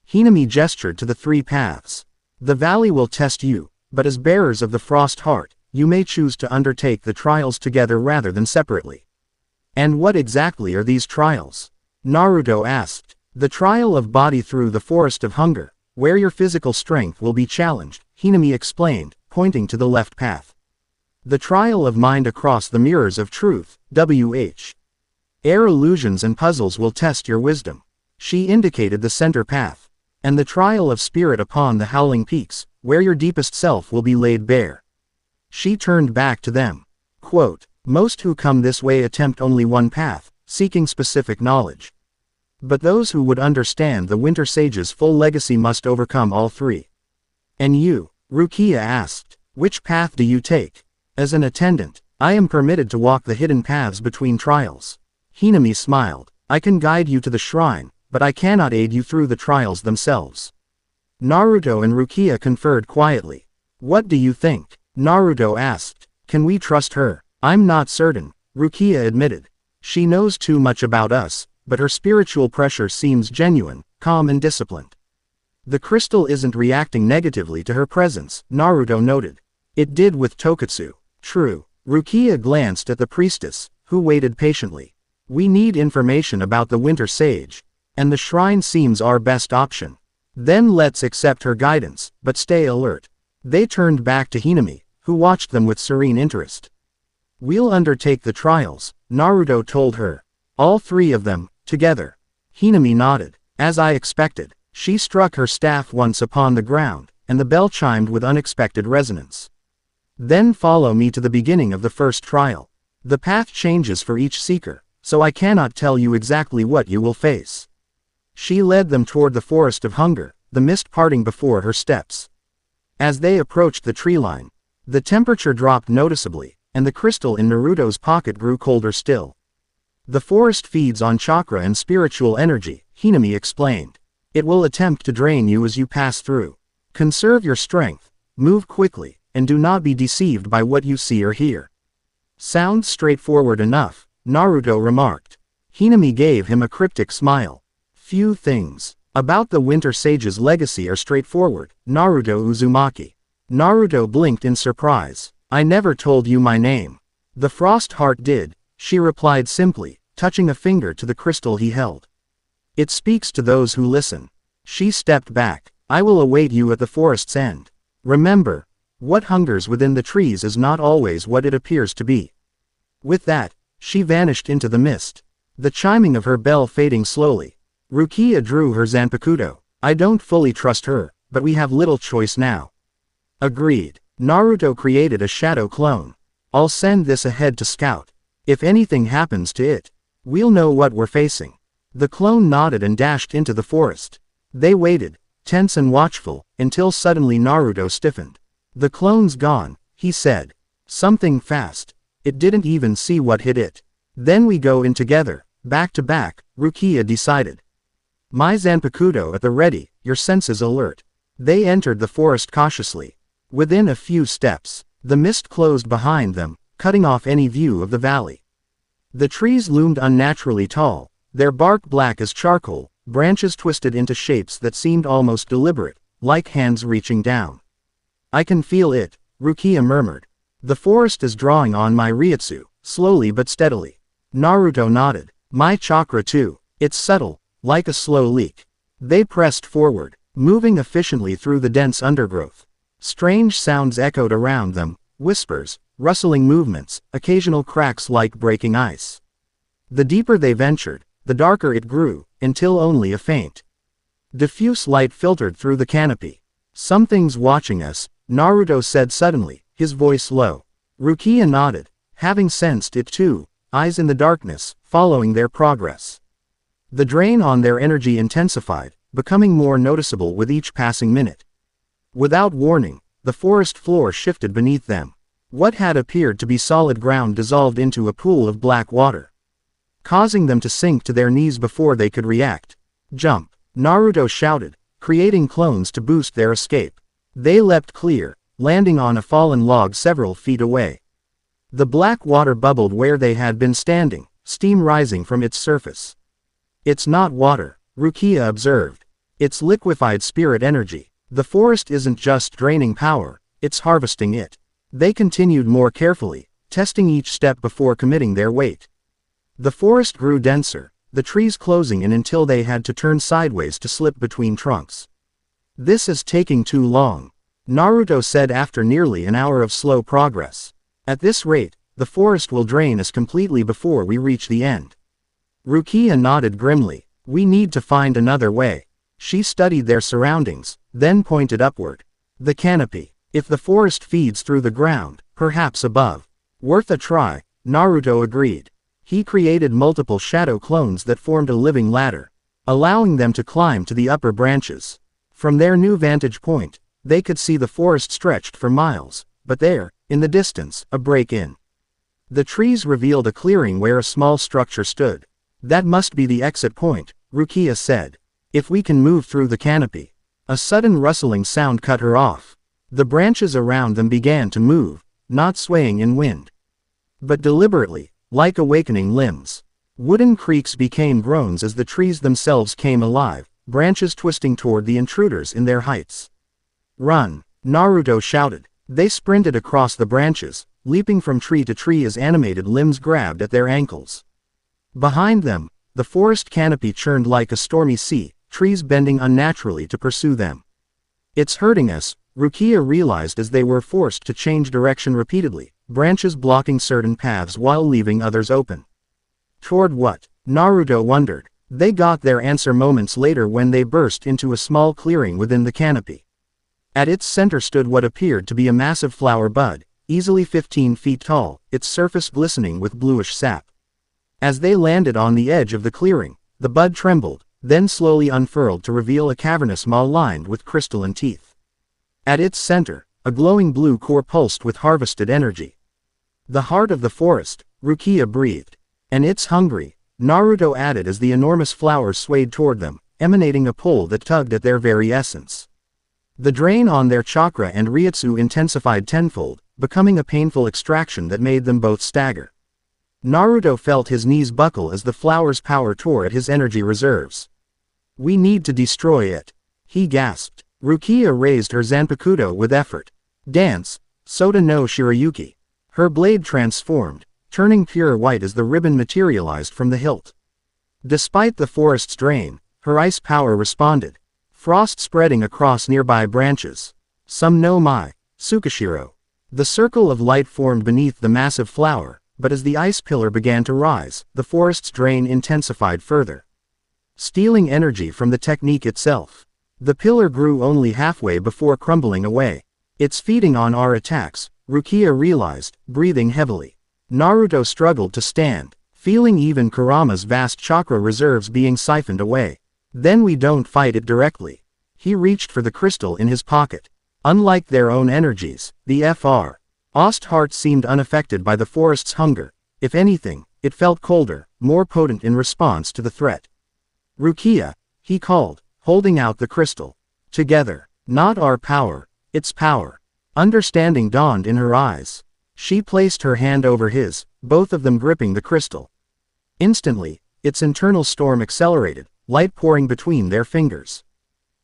Hinami gestured to the three paths. "The valley will test you, but as bearers of the Frost Heart, you may choose to undertake the trials together rather than separately." "And what exactly are these trials?" Naruto asked. "The trial of body through the Forest of Hunger, where your physical strength will be challenged," Hinami explained, pointing to the left path. "The trial of mind across the mirrors of truth, WH. Air illusions and puzzles will test your wisdom." She indicated the center path. "And the trial of spirit upon the howling peaks, where your deepest self will be laid bare." She turned back to them. Quote, "Most who come this way attempt only one path, seeking specific knowledge. But those who would understand the Winter Sage's full legacy must overcome all three." "And you?" Rukia asked. "Which path do you take?" "As an attendant, I am permitted to walk the hidden paths between trials." Hinami smiled. "I can guide you to the shrine, but I cannot aid you through the trials themselves." Naruto and Rukia conferred quietly. "What do you think?" Naruto asked. "Can we trust her?" "I'm not certain," Rukia admitted. "She knows too much about us, but her spiritual pressure seems genuine, calm and disciplined." "The crystal isn't reacting negatively to her presence," Naruto noted. "It did with Tokatsu." "True." Rukia glanced at the priestess, who waited patiently. "We need information about the Winter Sage, and the shrine seems our best option. Then let's accept her guidance, but stay alert." They turned back to Hinami, who watched them with serene interest. "We'll undertake the trials," Naruto told her. "All three of them, together." Hinami nodded. "As I expected." She struck her staff once upon the ground, and the bell chimed with unexpected resonance. "Then follow me to the beginning of the first trial. The path changes for each seeker, so I cannot tell you exactly what you will face." She led them toward the Forest of Hunger, the mist parting before her steps. As they approached the tree line, the temperature dropped noticeably, and the crystal in Naruto's pocket grew colder still. "The forest feeds on chakra and spiritual energy," Hinami explained. "It will attempt to drain you as you pass through. Conserve your strength, move quickly, and do not be deceived by what you see or hear." "Sounds straightforward enough," Naruto remarked. Hinami gave him a cryptic smile. "Few things about the Winter Sage's legacy are straightforward, Naruto Uzumaki." Naruto blinked in surprise. "I never told you my name." "The Frost Heart did," she replied simply, touching a finger to the crystal he held. "It speaks to those who listen." She stepped back. "I will await you at the forest's end. Remember, what hungers within the trees is not always what it appears to be." With that, she vanished into the mist, the chiming of her bell fading slowly. Rukia drew her Zanpakuto. "I don't fully trust her, but we have little choice now." "Agreed." Naruto created a shadow clone. "I'll send this ahead to scout. If anything happens to it, we'll know what we're facing." The clone nodded and dashed into the forest. They waited, tense and watchful, until suddenly Naruto stiffened. "The clone's gone," he said. "Something fast. It didn't even see what hit it." "Then we go in together, back to back," Rukia decided. "My Zanpakuto at the ready, your senses alert." They entered the forest cautiously. Within a few steps, the mist closed behind them, cutting off any view of the valley. The trees loomed unnaturally tall, their bark black as charcoal, branches twisted into shapes that seemed almost deliberate, like hands reaching down. "I can feel it," Rukia murmured. "The forest is drawing on my Ryutsu, slowly but steadily." Naruto nodded. "My chakra too. It's subtle, like a slow leak." They pressed forward, moving efficiently through the dense undergrowth. Strange sounds echoed around them, whispers, rustling movements, occasional cracks like breaking ice. The deeper they ventured, the darker it grew, until only a faint, diffuse light filtered through the canopy. "Something's watching us," Naruto said suddenly, his voice low. Rukia nodded, having sensed it too, eyes in the darkness, following their progress. The drain on their energy intensified, becoming more noticeable with each passing minute. Without warning, the forest floor shifted beneath them. What had appeared to be solid ground dissolved into a pool of black water, causing them to sink to their knees before they could react. "Jump!" Naruto shouted, creating clones to boost their escape. They leapt clear, landing on a fallen log several feet away. The black water bubbled where they had been standing, steam rising from its surface. "It's not water," Rukia observed. "It's liquefied spirit energy. The forest isn't just draining power, it's harvesting it." They continued more carefully, testing each step before committing their weight. The forest grew denser, the trees closing in until they had to turn sideways to slip between trunks. "This is taking too long," Naruto said after nearly an hour of slow progress. "At this rate, the forest will drain us completely before we reach the end." Rukia nodded grimly. "We need to find another way." She studied their surroundings, then pointed upward. "The canopy. If the forest feeds through the ground, perhaps above." "Worth a try," Naruto agreed. He created multiple shadow clones that formed a living ladder, allowing them to climb to the upper branches. From their new vantage point, they could see the forest stretched for miles, but there, in the distance, a break-in. The trees revealed a clearing where a small structure stood. "That must be the exit point," Rukia said. "If we can move through the canopy." A sudden rustling sound cut her off. The branches around them began to move, not swaying in wind, but deliberately, like awakening limbs. Wooden creaks became groans as the trees themselves came alive, branches twisting toward the intruders in their heights. "Run!" Naruto shouted. They sprinted across the branches, leaping from tree to tree as animated limbs grabbed at their ankles. Behind them, the forest canopy churned like a stormy sea, trees bending unnaturally to pursue them. "It's hurting us," Rukia realized as they were forced to change direction repeatedly, branches blocking certain paths while leaving others open. Toward what? Naruto wondered. They got their answer moments later when they burst into a small clearing within the canopy. At its center stood what appeared to be a massive flower bud, easily 15 feet tall, its surface glistening with bluish sap. As they landed on the edge of the clearing, the bud trembled, then slowly unfurled to reveal a cavernous maw lined with crystalline teeth. At its center, a glowing blue core pulsed with harvested energy. "The heart of the forest," Rukia breathed. "And it's hungry," Naruto added as the enormous flowers swayed toward them, emanating a pull that tugged at their very essence. The drain on their chakra and Ryutsu intensified tenfold, becoming a painful extraction that made them both stagger. Naruto felt his knees buckle as the flower's power tore at his energy reserves. "We need to destroy it," he gasped. Rukia raised her Zanpakuto with effort. "Dance, Sota no Shirayuki." Her blade transformed, turning pure white as the ribbon materialized from the hilt. Despite the forest's drain, her ice power responded, frost spreading across nearby branches. "Some no mai, Tsukishiro." The circle of light formed beneath the massive flower, but as the ice pillar began to rise, the forest's drain intensified further, stealing energy from the technique itself. The pillar grew only halfway before crumbling away. "It's feeding on our attacks," Rukia realized, breathing heavily. Naruto struggled to stand, feeling even Kurama's vast chakra reserves being siphoned away. "Then we don't fight it directly." He reached for the crystal in his pocket. Unlike their own energies, the Fr. Ost heart seemed unaffected by the forest's hunger. If anything, it felt colder, more potent in response to the threat. "Rukia," he called, holding out the crystal. "Together. Not our power, its power." Understanding dawned in her eyes. She placed her hand over his, both of them gripping the crystal. Instantly, its internal storm accelerated, light pouring between their fingers.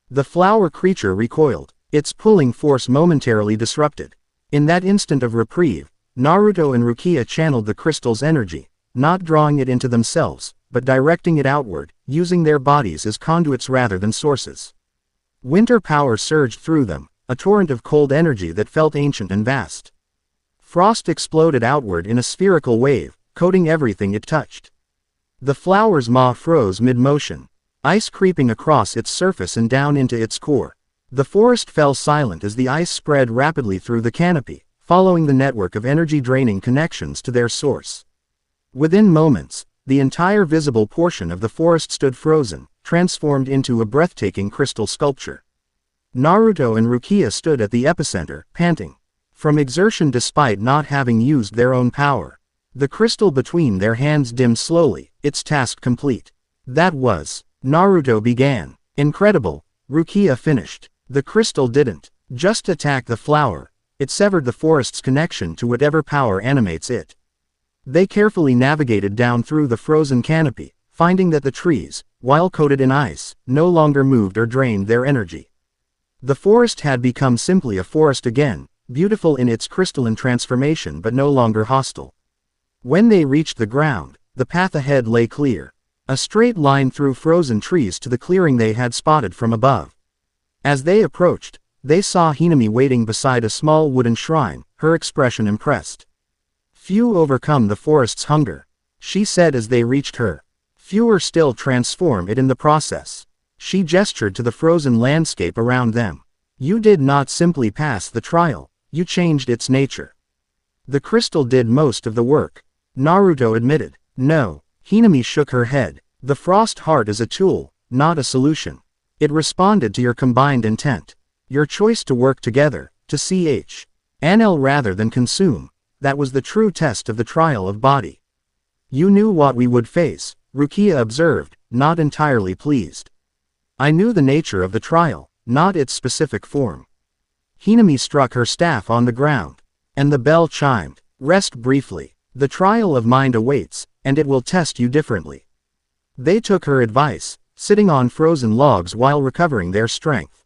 The flower creature recoiled, its pulling force momentarily disrupted. In that instant of reprieve, Naruto and Rukia channeled the crystal's energy, not drawing it into themselves, but directing it outward, using their bodies as conduits rather than sources. Winter power surged through them, a torrent of cold energy that felt ancient and vast. Frost exploded outward in a spherical wave, coating everything it touched. The flower's maw froze mid-motion, ice creeping across its surface and down into its core. The forest fell silent as the ice spread rapidly through the canopy, following the network of energy-draining connections to their source. Within moments, the entire visible portion of the forest stood frozen, transformed into a breathtaking crystal sculpture. Naruto and Rukia stood at the epicenter, panting from exertion despite not having used their own power. The crystal between their hands dimmed slowly, its task complete. That was. Naruto began. Incredible, Rukia finished. The crystal didn't just attack the flower, it severed the forest's connection to whatever power animates it. They carefully navigated down through the frozen canopy, finding that the trees, while coated in ice, no longer moved or drained their energy. The forest had become simply a forest again, beautiful in its crystalline transformation but no longer hostile. When they reached the ground, the path ahead lay clear. A straight line through frozen trees to the clearing they had spotted from above. As they approached, they saw Hinami waiting beside a small wooden shrine, her expression impressed. "Few overcome the forest's hunger," she said as they reached her. "Fewer still transform it in the process." She gestured to the frozen landscape around them. "You did not simply pass the trial, you changed its nature." "The crystal did most of the work," Naruto admitted. "No." Hinami shook her head. "The frost heart is a tool, not a solution. It responded to your combined intent. Your choice to work together, to anel rather than consume. That was the true test of the trial of body." "You knew what we would face," Rukia observed, not entirely pleased. "I knew the nature of the trial, not its specific form." Hinami struck her staff on the ground. And the bell chimed. "Rest briefly. The trial of mind awaits, and it will test you differently." They took her advice, sitting on frozen logs while recovering their strength.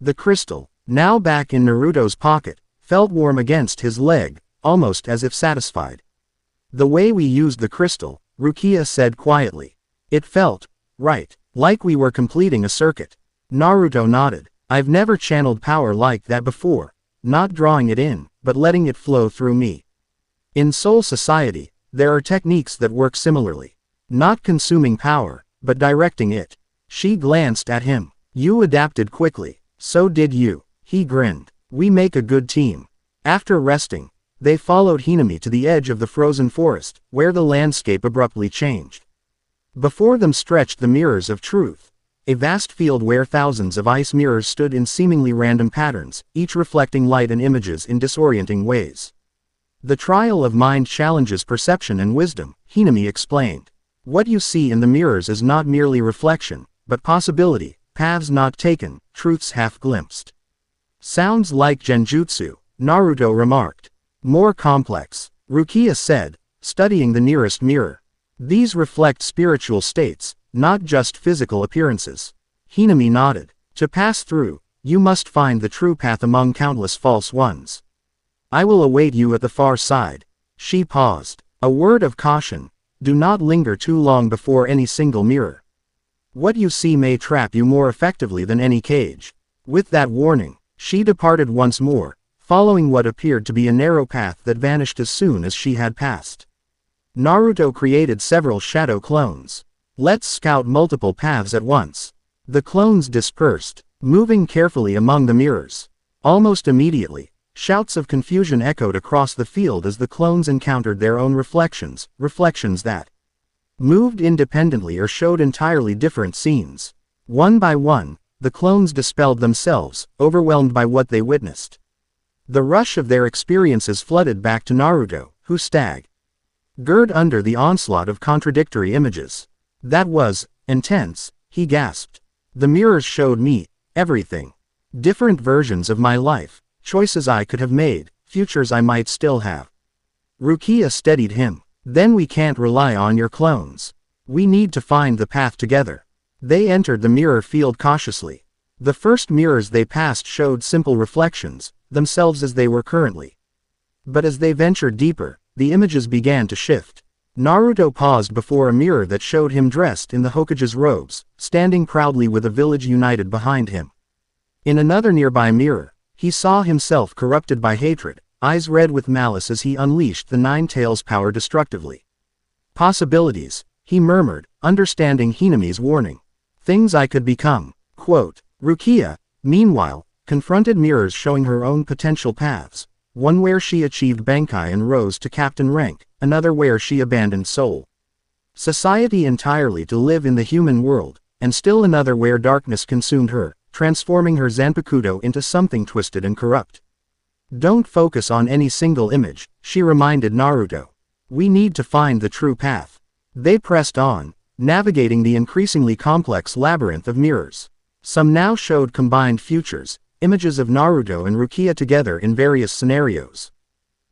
The crystal, now back in Naruto's pocket, felt warm against his leg, almost as if satisfied. "The way we used the crystal," Rukia said quietly. "It felt right, like we were completing a circuit." Naruto nodded. "I've never channeled power like that before, not drawing it in, but letting it flow through me. In Soul Society, there are techniques that work similarly. Not consuming power, but directing it." She glanced at him. "You adapted quickly, so did you." He grinned. "We make a good team." After resting, they followed Hinami to the edge of the frozen forest, where the landscape abruptly changed. Before them stretched the mirrors of truth, a vast field where thousands of ice mirrors stood in seemingly random patterns, each reflecting light and images in disorienting ways. "The trial of mind challenges perception and wisdom," Hinami explained. "What you see in the mirrors is not merely reflection, but possibility, paths not taken, truths half glimpsed." "Sounds like genjutsu," Naruto remarked. "More complex," Rukia said, studying the nearest mirror. "These reflect spiritual states, not just physical appearances." Hinami nodded. "To pass through, you must find the true path among countless false ones. I will await you at the far side." She paused. "A word of caution. Do not linger too long before any single mirror. What you see may trap you more effectively than any cage." With that warning, she departed once more, following what appeared to be a narrow path that vanished as soon as she had passed. Naruto created several shadow clones. "Let's scout multiple paths at once." The clones dispersed, moving carefully among the mirrors. Almost immediately, shouts of confusion echoed across the field as the clones encountered their own reflections that moved independently or showed entirely different scenes. One by one, the clones dispelled themselves, overwhelmed by what they witnessed. The rush of their experiences flooded back to Naruto, who staggered under the onslaught of contradictory images. "That was intense," he gasped. "The mirrors showed me everything. Different versions of my life. Choices I could have made, futures I might still have. Rukia steadied him. Then we can't rely on your clones. We need to find the path together. They entered the mirror field cautiously. The first mirrors they passed showed simple reflections, themselves as they were currently. But as they ventured deeper, the images began to shift. Naruto paused before a mirror that showed him dressed in the Hokage's robes, standing proudly with a village united behind him. In another nearby mirror, he saw himself corrupted by hatred, eyes red with malice as he unleashed the Nine Tails power destructively. Possibilities, he murmured, understanding Hinami's warning. Things I could become. Quote. Rukia, meanwhile, confronted mirrors showing her own potential paths, one where she achieved Bankai and rose to captain rank, another where she abandoned soul society entirely to live in the human world, and still another where darkness consumed her, transforming her Zanpakuto into something twisted and corrupt. Don't focus on any single image, she reminded Naruto. We need to find the true path. They pressed on, navigating the increasingly complex labyrinth of mirrors. Some now showed combined futures, images of Naruto and Rukia together in various scenarios.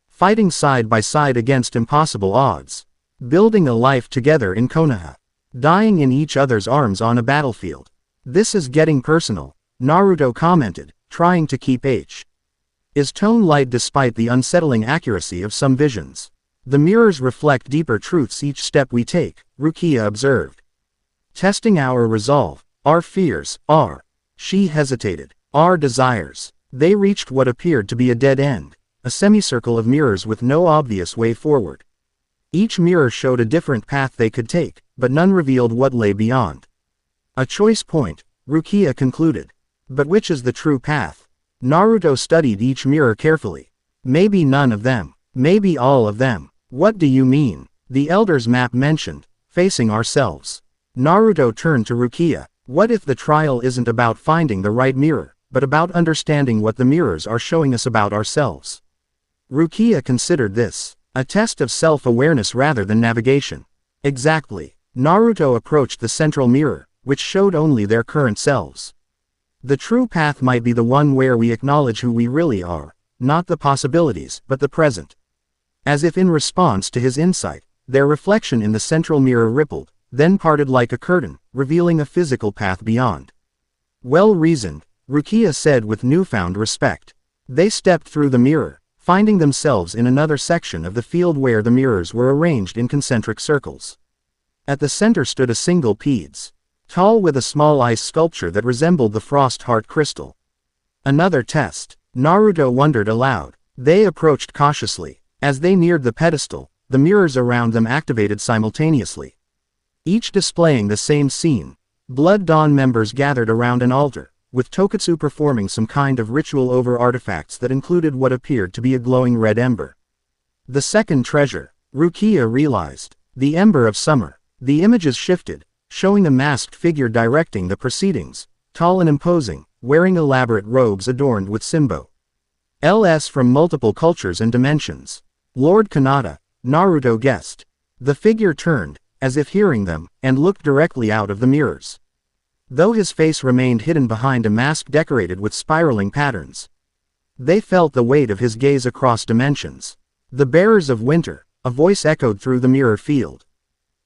Fighting side by side against impossible odds. Building a life together in Konoha. Dying in each other's arms on a battlefield. This is getting personal, Naruto commented, trying to keep his tone light despite the unsettling accuracy of some visions. The mirrors reflect deeper truths each step we take, Rukia observed. Testing our resolve, our fears, she hesitated, our desires. They reached what appeared to be a dead end, a semicircle of mirrors with no obvious way forward. Each mirror showed a different path they could take, but none revealed what lay beyond. A choice point, Rukia concluded. But which is the true path? Naruto studied each mirror carefully. Maybe none of them. Maybe all of them. What do you mean? The Elder's map mentioned, facing ourselves. Naruto turned to Rukia. What if the trial isn't about finding the right mirror, but about understanding what the mirrors are showing us about ourselves? Rukia considered this a test of self-awareness rather than navigation. Exactly. Naruto approached the central mirror, which showed only their current selves. The true path might be the one where we acknowledge who we really are, not the possibilities, but the present. As if in response to his insight, their reflection in the central mirror rippled, then parted like a curtain, revealing a physical path beyond. Well reasoned, Rukia said with newfound respect. They stepped through the mirror, finding themselves in another section of the field where the mirrors were arranged in concentric circles. At the center stood a single Peds, tall with a small ice sculpture that resembled the frost heart crystal. Another test, Naruto wondered aloud. They approached cautiously. As they neared the pedestal, the mirrors around them activated simultaneously. Each displaying the same scene. Blood Dawn members gathered around an altar, with Tokatsu performing some kind of ritual over artifacts that included what appeared to be a glowing red ember. The second treasure, Rukia realized. The Ember of Summer. The images shifted, showing a masked figure directing the proceedings, tall and imposing, wearing elaborate robes adorned with symbols from multiple cultures and dimensions. Lord Kanata, Naruto guessed. The figure turned, as if hearing them, and looked directly out of the mirrors. Though his face remained hidden behind a mask decorated with spiraling patterns. They felt the weight of his gaze across dimensions. The bearers of winter, a voice echoed through the mirror field.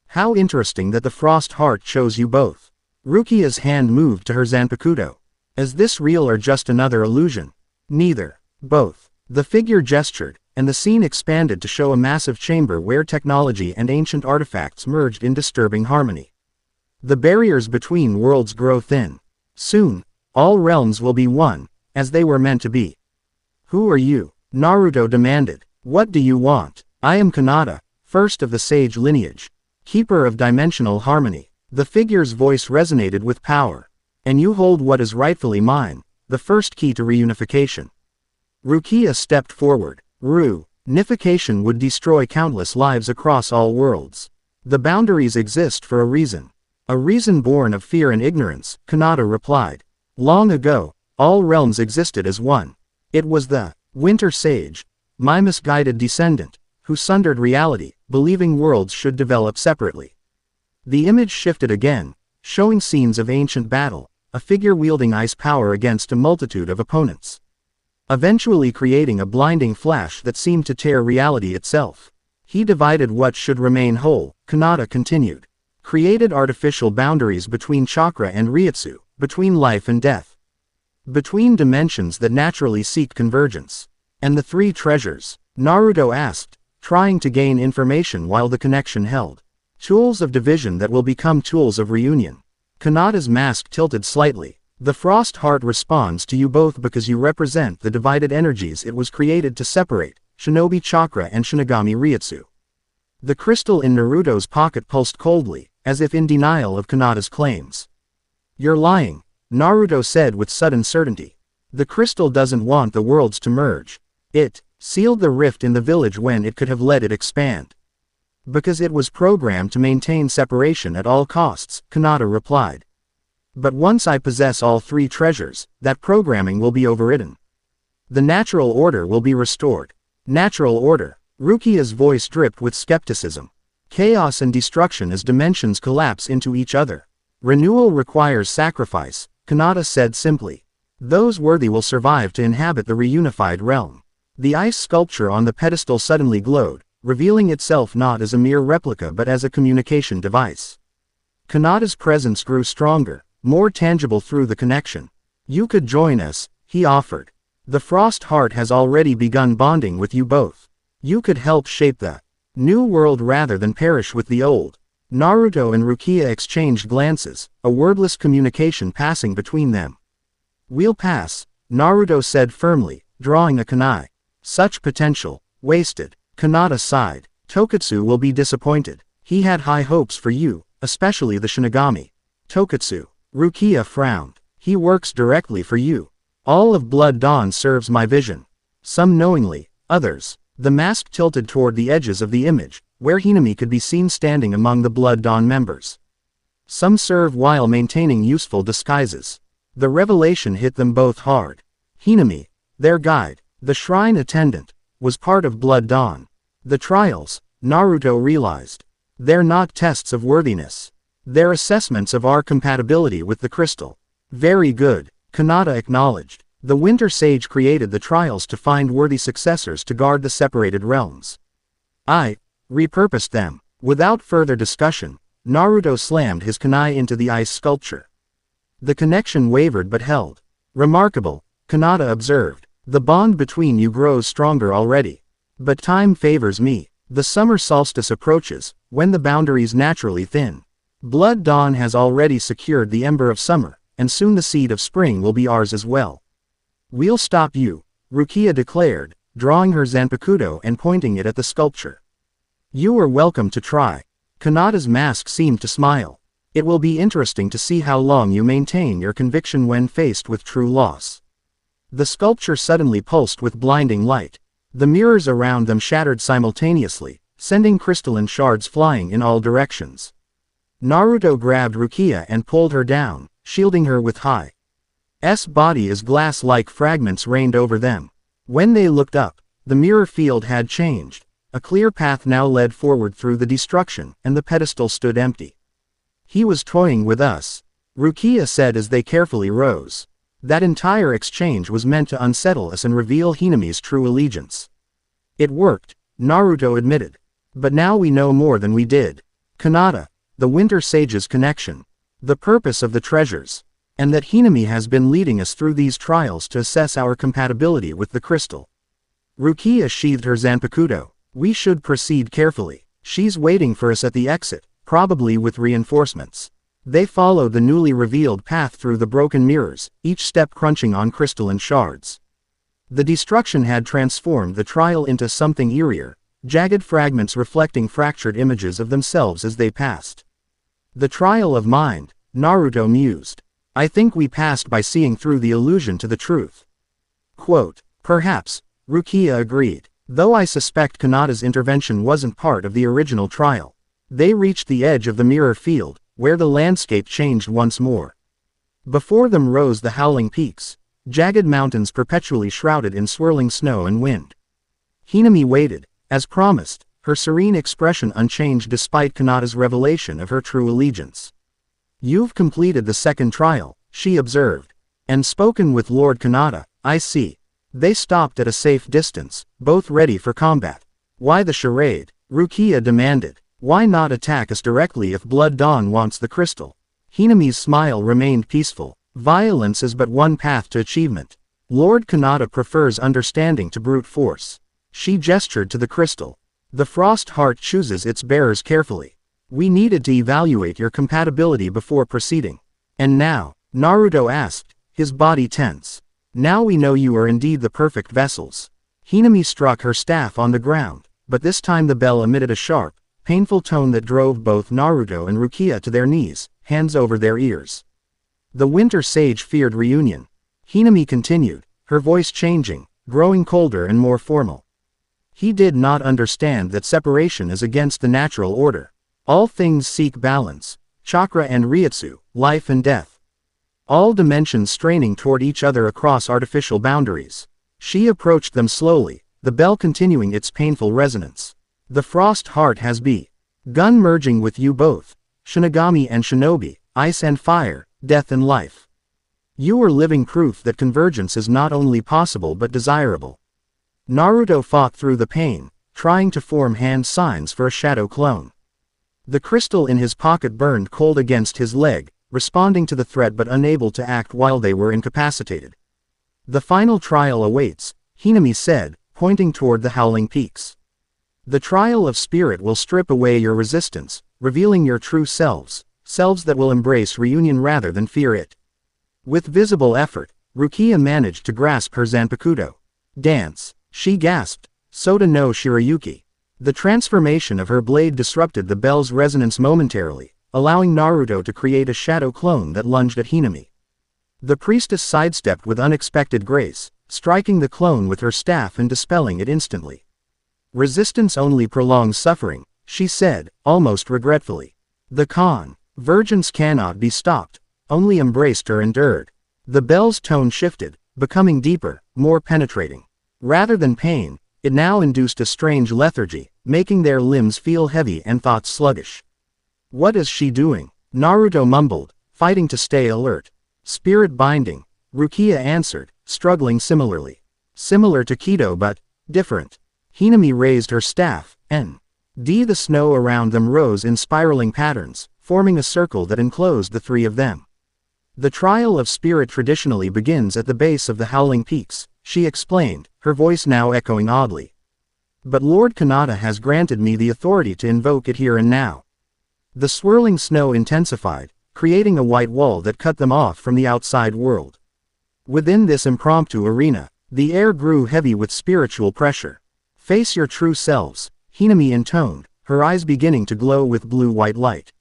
How interesting that the frost heart chose you both. Rukia's hand moved to her Zanpakuto. Is this real or just another illusion? Neither. Both. The figure gestured, and the scene expanded to show a massive chamber where technology and ancient artifacts merged in disturbing harmony. The barriers between worlds grow thin. Soon, all realms will be one, as they were meant to be. Who are you? Naruto demanded. What do you want? I am Kanata, first of the sage lineage. Keeper of dimensional harmony. The figure's voice resonated with power. And you hold what is rightfully mine, the first key to reunification. Rukia stepped forward. Reunification would destroy countless lives across all worlds. The boundaries exist for a reason. A reason born of fear and ignorance, Kanata replied. Long ago, all realms existed as one. It was the Winter Sage, my misguided descendant, who sundered reality, believing worlds should develop separately. The image shifted again, showing scenes of ancient battle, a figure wielding ice power against a multitude of opponents. eventually creating a blinding flash that seemed to tear reality itself. He divided what should remain whole, Kanata continued. Created artificial boundaries between chakra and ryutsu, between life and death. Between dimensions that naturally seek convergence. And the three treasures? Naruto asked, trying to gain information while the connection held. Tools of division that will become tools of reunion. Kanata's mask tilted slightly. The Frost Heart responds to you both because you represent the divided energies it was created to separate, Shinobi Chakra and Shinigami Ryutsu. The crystal in Naruto's pocket pulsed coldly, as if in denial of Kanata's claims. You're lying, Naruto said with sudden certainty. The crystal doesn't want the worlds to merge. It sealed the rift in the village when it could have let it expand. Because it was programmed to maintain separation at all costs, Kanata replied. But once I possess all three treasures, that programming will be overridden. The natural order will be restored. Natural order. Rukia's voice dripped with skepticism. Chaos and destruction as dimensions collapse into each other. Renewal requires sacrifice, Kanata said simply. Those worthy will survive to inhabit the reunified realm. The ice sculpture on the pedestal suddenly glowed, revealing itself not as a mere replica but as a communication device. Kanata's presence grew stronger, more tangible through the connection. You could join us, he offered. The Frost Heart has already begun bonding with you both. You could help shape the new world rather than perish with the old. Naruto and Rukia exchanged glances, a wordless communication passing between them. We'll pass, Naruto said firmly, drawing a kunai. Such potential, wasted. Kanata sighed. Tokatsu will be disappointed. He had high hopes for you, especially the Shinigami. Tokatsu. Rukia frowned. He works directly for you. All of Blood Dawn serves my vision. Some knowingly, others. The mask tilted toward the edges of the image, where Hinami could be seen standing among the Blood Dawn members. Some serve while maintaining useful disguises. The revelation hit them both hard. Hinami, their guide, the shrine attendant, was part of Blood Dawn. The trials, Naruto realized. They're not tests of worthiness. They're assessments of our compatibility with the crystal. Very good, Kanata acknowledged. The Winter Sage created the trials to find worthy successors to guard the separated realms. I repurposed them. Without further discussion, Naruto slammed his kunai into the ice sculpture. The connection wavered but held. Remarkable, Kanata observed. The bond between you grows stronger already. But time favors me. The summer solstice approaches, when the boundaries naturally thin. Blood Dawn has already secured the ember of summer, and soon the seed of spring will be ours as well. We'll stop you, Rukia declared, drawing her Zanpakuto and pointing it at the sculpture. You are welcome to try. Kanata's mask seemed to smile. It will be interesting to see how long you maintain your conviction when faced with true loss. The sculpture suddenly pulsed with blinding light. The mirrors around them shattered simultaneously, sending crystalline shards flying in all directions. Naruto grabbed Rukia and pulled her down, shielding her with Hi's body as glass-like fragments rained over them. When they looked up, the mirror field had changed. A clear path now led forward through the destruction, and the pedestal stood empty. He was toying with us, Rukia said as they carefully rose. That entire exchange was meant to unsettle us and reveal Hinami's true allegiance. It worked, Naruto admitted. But now we know more than we did. Kanata, the Winter Sage's connection, the purpose of the treasures, and that Hinami has been leading us through these trials to assess our compatibility with the crystal. Rukia sheathed her Zanpakuto. We should proceed carefully. She's waiting for us at the exit, probably with reinforcements. They followed the newly revealed path through the broken mirrors, each step crunching on crystalline shards. The destruction had transformed the trial into something eerier, jagged fragments reflecting fractured images of themselves as they passed. The trial of mind, Naruto mused. I think we passed by seeing through the illusion to the truth. Quote, perhaps, Rukia agreed. Though I suspect Kanata's intervention wasn't part of the original trial. They reached the edge of the mirror field, where the landscape changed once more. Before them rose the howling peaks, jagged mountains perpetually shrouded in swirling snow and wind. Hinami waited, as promised, her serene expression unchanged despite Kanata's revelation of her true allegiance. You've completed the second trial, she observed. And spoken with Lord Kanata, I see. They stopped at a safe distance, both ready for combat. Why the charade? Rukia demanded. Why not attack us directly if Blood Dawn wants the crystal? Hinami's smile remained peaceful. Violence is but one path to achievement. Lord Kanata prefers understanding to brute force. She gestured to the crystal. The Frost Heart chooses its bearers carefully. We needed to evaluate your compatibility before proceeding. And now, Naruto asked, his body tense. Now we know you are indeed the perfect vessels. Hinami struck her staff on the ground, but this time the bell emitted a sharp, painful tone that drove both Naruto and Rukia to their knees, hands over their ears. The Winter Sage feared reunion. Hinami continued, her voice changing, growing colder and more formal. He did not understand that separation is against the natural order. All things seek balance, chakra and ryutsu, life and death. All dimensions straining toward each other across artificial boundaries. She approached them slowly, the bell continuing its painful resonance. The Frost Heart has begun merging with you both, Shinigami and Shinobi, ice and fire, death and life. You are living proof that convergence is not only possible but desirable. Naruto fought through the pain, trying to form hand signs for a shadow clone. The crystal in his pocket burned cold against his leg, responding to the threat but unable to act while they were incapacitated. The final trial awaits, Hinami said, pointing toward the Howling Peaks. The trial of spirit will strip away your resistance, revealing your true selves, selves that will embrace reunion rather than fear it. With visible effort, Rukia managed to grasp her Zanpakuto. Dance, she gasped, Sota no Shirayuki. The transformation of her blade disrupted the bell's resonance momentarily, allowing Naruto to create a shadow clone that lunged at Hinami. The priestess sidestepped with unexpected grace, striking the clone with her staff and dispelling it instantly. Resistance only prolongs suffering, she said, almost regretfully. The convergence cannot be stopped, only embraced or endured. The bell's tone shifted, becoming deeper, more penetrating. Rather than pain, it now induced a strange lethargy, making their limbs feel heavy and thoughts sluggish. What is she doing? Naruto mumbled, fighting to stay alert. Spirit binding, Rukia answered, struggling similarly. Similar to Kido but different. Hinami raised her staff, and the snow around them rose in spiraling patterns, forming a circle that enclosed the three of them. The trial of spirit traditionally begins at the base of the Howling Peaks, she explained, her voice now echoing oddly. But Lord Kanata has granted me the authority to invoke it here and now. The swirling snow intensified, creating a white wall that cut them off from the outside world. Within this impromptu arena, the air grew heavy with spiritual pressure. Face your true selves, Hinami intoned, her eyes beginning to glow with blue-white light.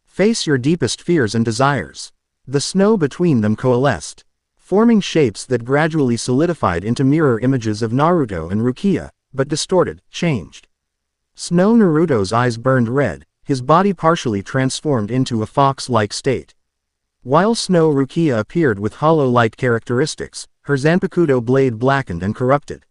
Face your deepest fears and desires. The snow between them coalesced, forming shapes that gradually solidified into mirror images of Naruto and Rukia, but distorted, changed. Snow Naruto's eyes burned red, his body partially transformed into a fox-like state. While Snow Rukia appeared with hollow-like characteristics, her Zanpakuto blade blackened and corrupted.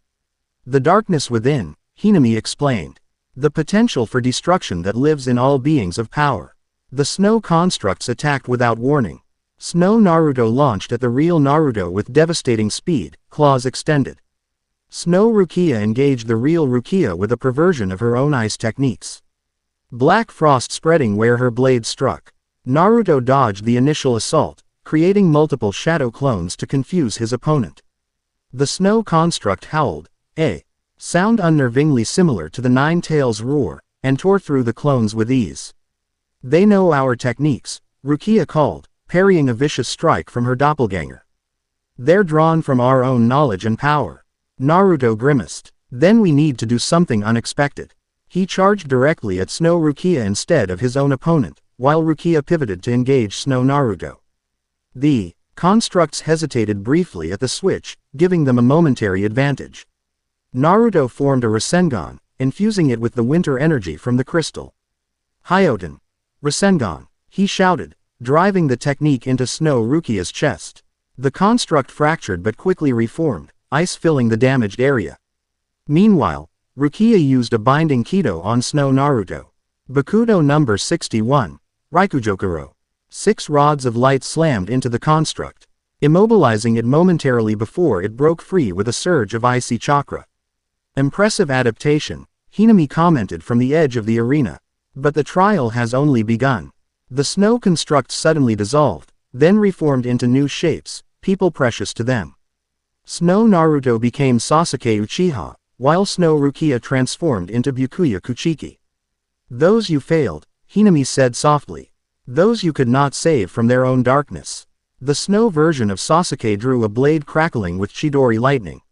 The darkness within, Hinami explained. The potential for destruction that lives in all beings of power. The snow constructs attacked without warning. Snow Naruto launched at the real Naruto with devastating speed, claws extended. Snow Rukia engaged the real Rukia with a perversion of her own ice techniques. Black frost spreading where her blade struck. Naruto dodged the initial assault, creating multiple shadow clones to confuse his opponent. The snow construct howled, a sound unnervingly similar to the Nine Tails roar, and tore through the clones with ease. They know our techniques, Rukia called, parrying a vicious strike from her doppelganger. They're drawn from our own knowledge and power. Naruto grimaced. Then we need to do something unexpected. He charged directly at Snow Rukia instead of his own opponent, while Rukia pivoted to engage Snow Naruto. The constructs hesitated briefly at the switch, giving them a momentary advantage. Naruto formed a Rasengan, infusing it with the winter energy from the crystal. Hyoten. Rasengan, he shouted, driving the technique into Snow Rukia's chest. The construct fractured but quickly reformed, ice filling the damaged area. Meanwhile, Rukia used a binding Kido on Snow Naruto. Bakudo number 61, Raikujokuro. 6 rods of light slammed into the construct. immobilizing it momentarily before it broke free with a surge of icy chakra. Impressive adaptation, Hinami commented from the edge of the arena. But the trial has only begun. The snow construct suddenly dissolved, then reformed into new shapes, people precious to them. Snow Naruto became Sasuke Uchiha, while Snow Rukia transformed into Byakuya Kuchiki. Those you failed, Hinami said softly. Those you could not save from their own darkness. The snow version of Sasuke drew a blade crackling with Chidori lightning.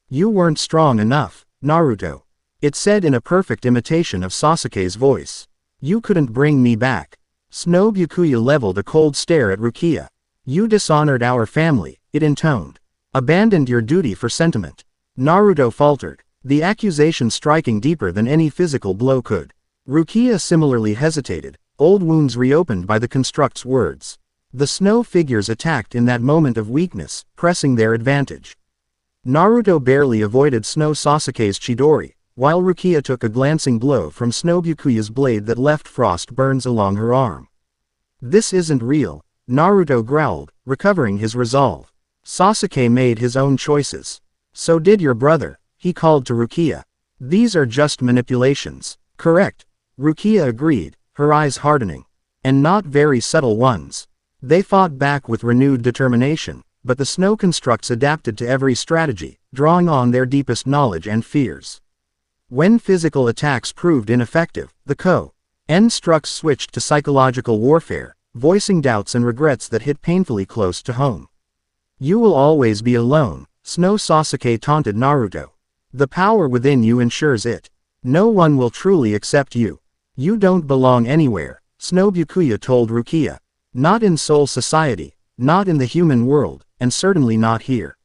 You weren't strong enough, Naruto. It said in a perfect imitation of Sasuke's voice. You couldn't bring me back. Snow Byakuya leveled a cold stare at Rukia. You dishonored our family, it intoned. Abandoned your duty for sentiment. Naruto faltered, the accusation striking deeper than any physical blow could. Rukia similarly hesitated, old wounds reopened by the construct's words. The snow figures attacked in that moment of weakness, pressing their advantage. Naruto barely avoided Snow Sasuke's Chidori, while Rukia took a glancing blow from Snow Byakuya's blade that left frost burns along her arm. This isn't real, Naruto growled, recovering his resolve. Sasuke made his own choices. So did your brother, he called to Rukia. These are just manipulations. Correct. Rukia agreed, her eyes hardening. And not very subtle ones. They fought back with renewed determination, but the snow constructs adapted to every strategy, drawing on their deepest knowledge and fears. When physical attacks proved ineffective, the constructs switched to psychological warfare, voicing doubts and regrets that hit painfully close to home. You will always be alone, Snow Sasuke taunted Naruto. The power within you ensures it. No one will truly accept you. You don't belong anywhere, Snow Byakuya told Rukia. Not in Soul Society, not in the human world, and certainly not here.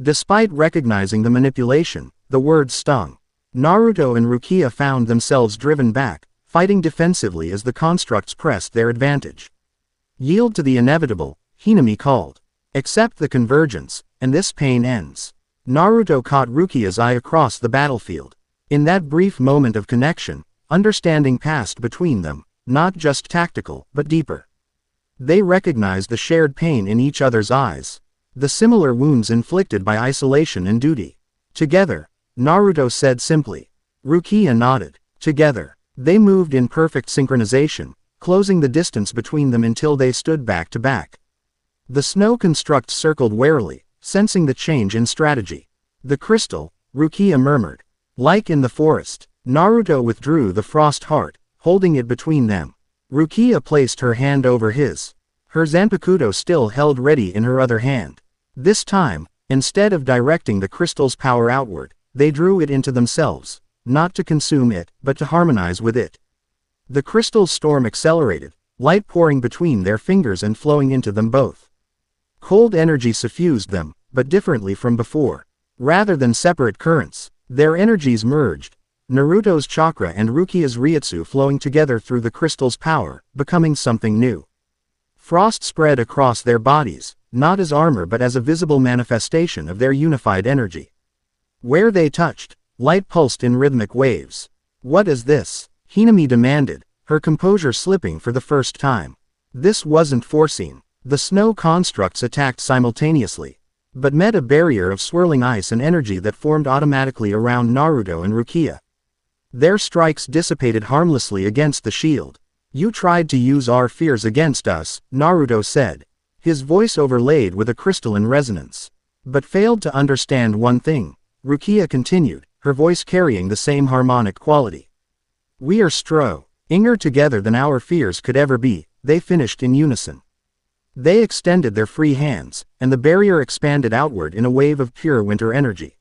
Despite recognizing the manipulation, the words stung. Naruto and Rukia found themselves driven back, fighting defensively as the constructs pressed their advantage. Yield to the inevitable, Hinami called. Accept the convergence, and this pain ends. Naruto caught Rukia's eye across the battlefield. In that brief moment of connection, understanding passed between them, not just tactical, but deeper. They recognized the shared pain in each other's eyes. The similar wounds inflicted by isolation and duty. Together, Naruto said simply. Rukia nodded. Together, they moved in perfect synchronization, closing the distance between them until they stood back to back. The snow construct circled warily, sensing the change in strategy. The crystal, Rukia murmured. Like in the forest, Naruto withdrew the frost heart, holding it between them. Rukia placed her hand over his. Her Zanpakuto still held ready in her other hand. This time, instead of directing the crystal's power outward, they drew it into themselves, not to consume it, but to harmonize with it. The crystal's storm accelerated, light pouring between their fingers and flowing into them both. Cold energy suffused them, but differently from before. Rather than separate currents, their energies merged. Naruto's chakra and Rukia's Ryutsu flowing together through the crystal's power, becoming something new. Frost spread across their bodies, not as armor but as a visible manifestation of their unified energy. Where they touched, light pulsed in rhythmic waves. What is this? Hinami demanded, her composure slipping for the first time. This wasn't foreseen. The snow constructs attacked simultaneously, but met a barrier of swirling ice and energy that formed automatically around Naruto and Rukia. Their strikes dissipated harmlessly against the shield. You tried to use our fears against us, Naruto said, his voice overlaid with a crystalline resonance. But failed to understand one thing, Rukia continued, her voice carrying the same harmonic quality. We are stronger together than our fears could ever be, they finished in unison. They extended their free hands, and the barrier expanded outward in a wave of pure winter energy.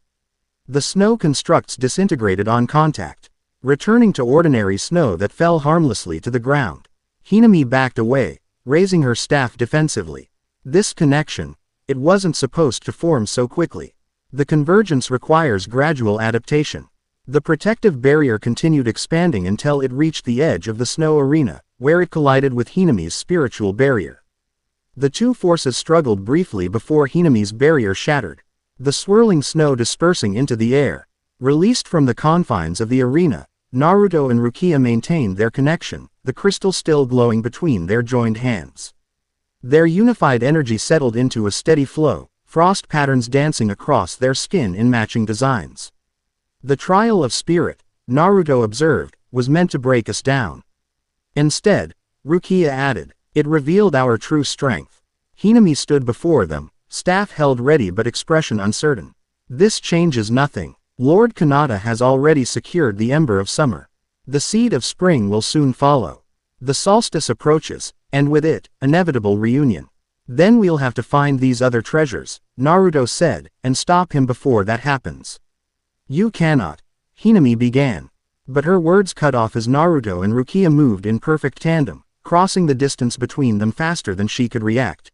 The snow constructs disintegrated on contact, returning to ordinary snow that fell harmlessly to the ground. Hinami backed away, raising her staff defensively. This connection, it wasn't supposed to form so quickly. The convergence requires gradual adaptation. The protective barrier continued expanding until it reached the edge of the snow arena, where it collided with Hinami's spiritual barrier. The two forces struggled briefly before Hinami's barrier shattered, the swirling snow dispersing into the air. Released from the confines of the arena, Naruto and Rukia maintained their connection, the crystal still glowing between their joined hands. Their unified energy settled into a steady flow, frost patterns dancing across their skin in matching designs. The trial of spirit, Naruto observed, was meant to break us down. Instead, Rukia added, it revealed our true strength. Hinami stood before them, staff held ready but expression uncertain. This changes nothing. Lord Kanata has already secured the ember of summer. The seed of spring will soon follow. The solstice approaches, and with it, inevitable reunion. Then we'll have to find these other treasures, Naruto said, and stop him before that happens. You cannot. Hinami began. But her words cut off as Naruto and Rukia moved in perfect tandem, crossing the distance between them faster than she could react.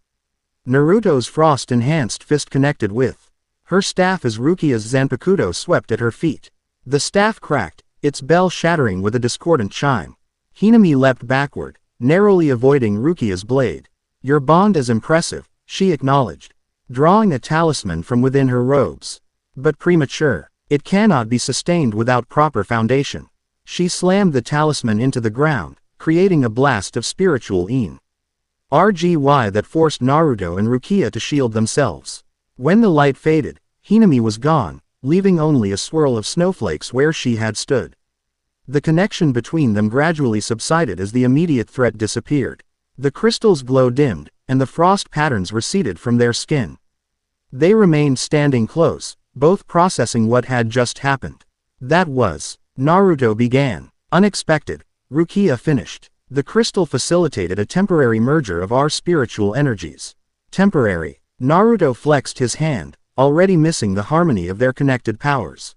Naruto's frost-enhanced fist connected with her staff as Rukia's Zanpakuto swept at her feet. The staff cracked, its bell shattering with a discordant chime. Hinami leapt backward, narrowly avoiding Rukia's blade. Your bond is impressive, she acknowledged, drawing a talisman from within her robes. But premature. It cannot be sustained without proper foundation. She slammed the talisman into the ground, creating a blast of spiritual RGY that forced Naruto and Rukia to shield themselves. When the light faded, Hinami was gone, leaving only a swirl of snowflakes where she had stood. The connection between them gradually subsided as the immediate threat disappeared. The crystal's glow dimmed, and the frost patterns receded from their skin. They remained standing close, both processing what had just happened. That was, Naruto began. Unexpected, Rukia finished. The crystal facilitated a temporary merger of our spiritual energies. Temporary. Naruto flexed his hand, already missing the harmony of their connected powers.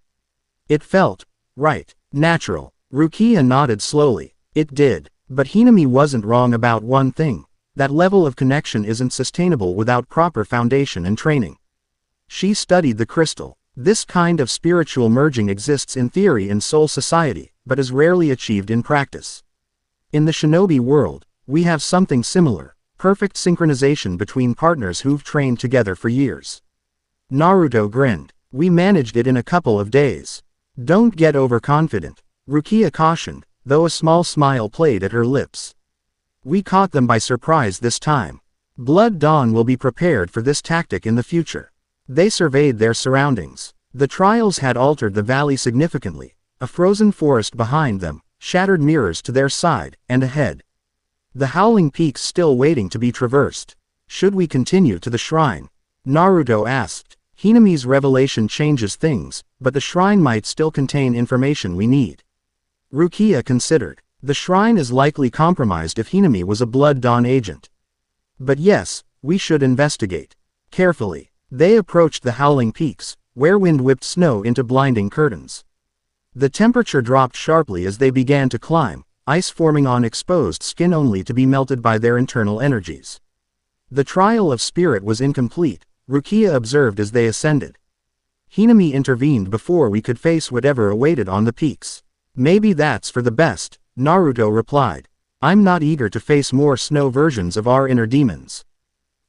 It felt right, natural. Rukia nodded slowly. It did. But Hinami wasn't wrong about one thing. That level of connection isn't sustainable without proper foundation and training. She studied the crystal. This kind of spiritual merging exists in theory in Soul Society, but is rarely achieved in practice. In the shinobi world, we have something similar. Perfect synchronization between partners who've trained together for years. Naruto grinned. We managed it in a couple of days. Don't get overconfident, Rukia cautioned, though a small smile played at her lips. We caught them by surprise this time. Blood Dawn will be prepared for this tactic in the future. They surveyed their surroundings. The trials had altered the valley significantly. A frozen forest behind them, shattered mirrors to their side, and ahead. The howling peaks still waiting to be traversed. Should we continue to the shrine? Naruto asked. Hinami's revelation changes things, but the shrine might still contain information we need. Rukia considered. The shrine is likely compromised if Hinami was a Blood Dawn agent. But yes, we should investigate. Carefully, they approached the howling peaks, where wind whipped snow into blinding curtains. The temperature dropped sharply as they began to climb, ice forming on exposed skin only to be melted by their internal energies. The trial of spirit was incomplete, Rukia observed as they ascended. Hinami intervened before we could face whatever awaited on the peaks. Maybe that's for the best, Naruto replied. I'm not eager to face more snow versions of our inner demons.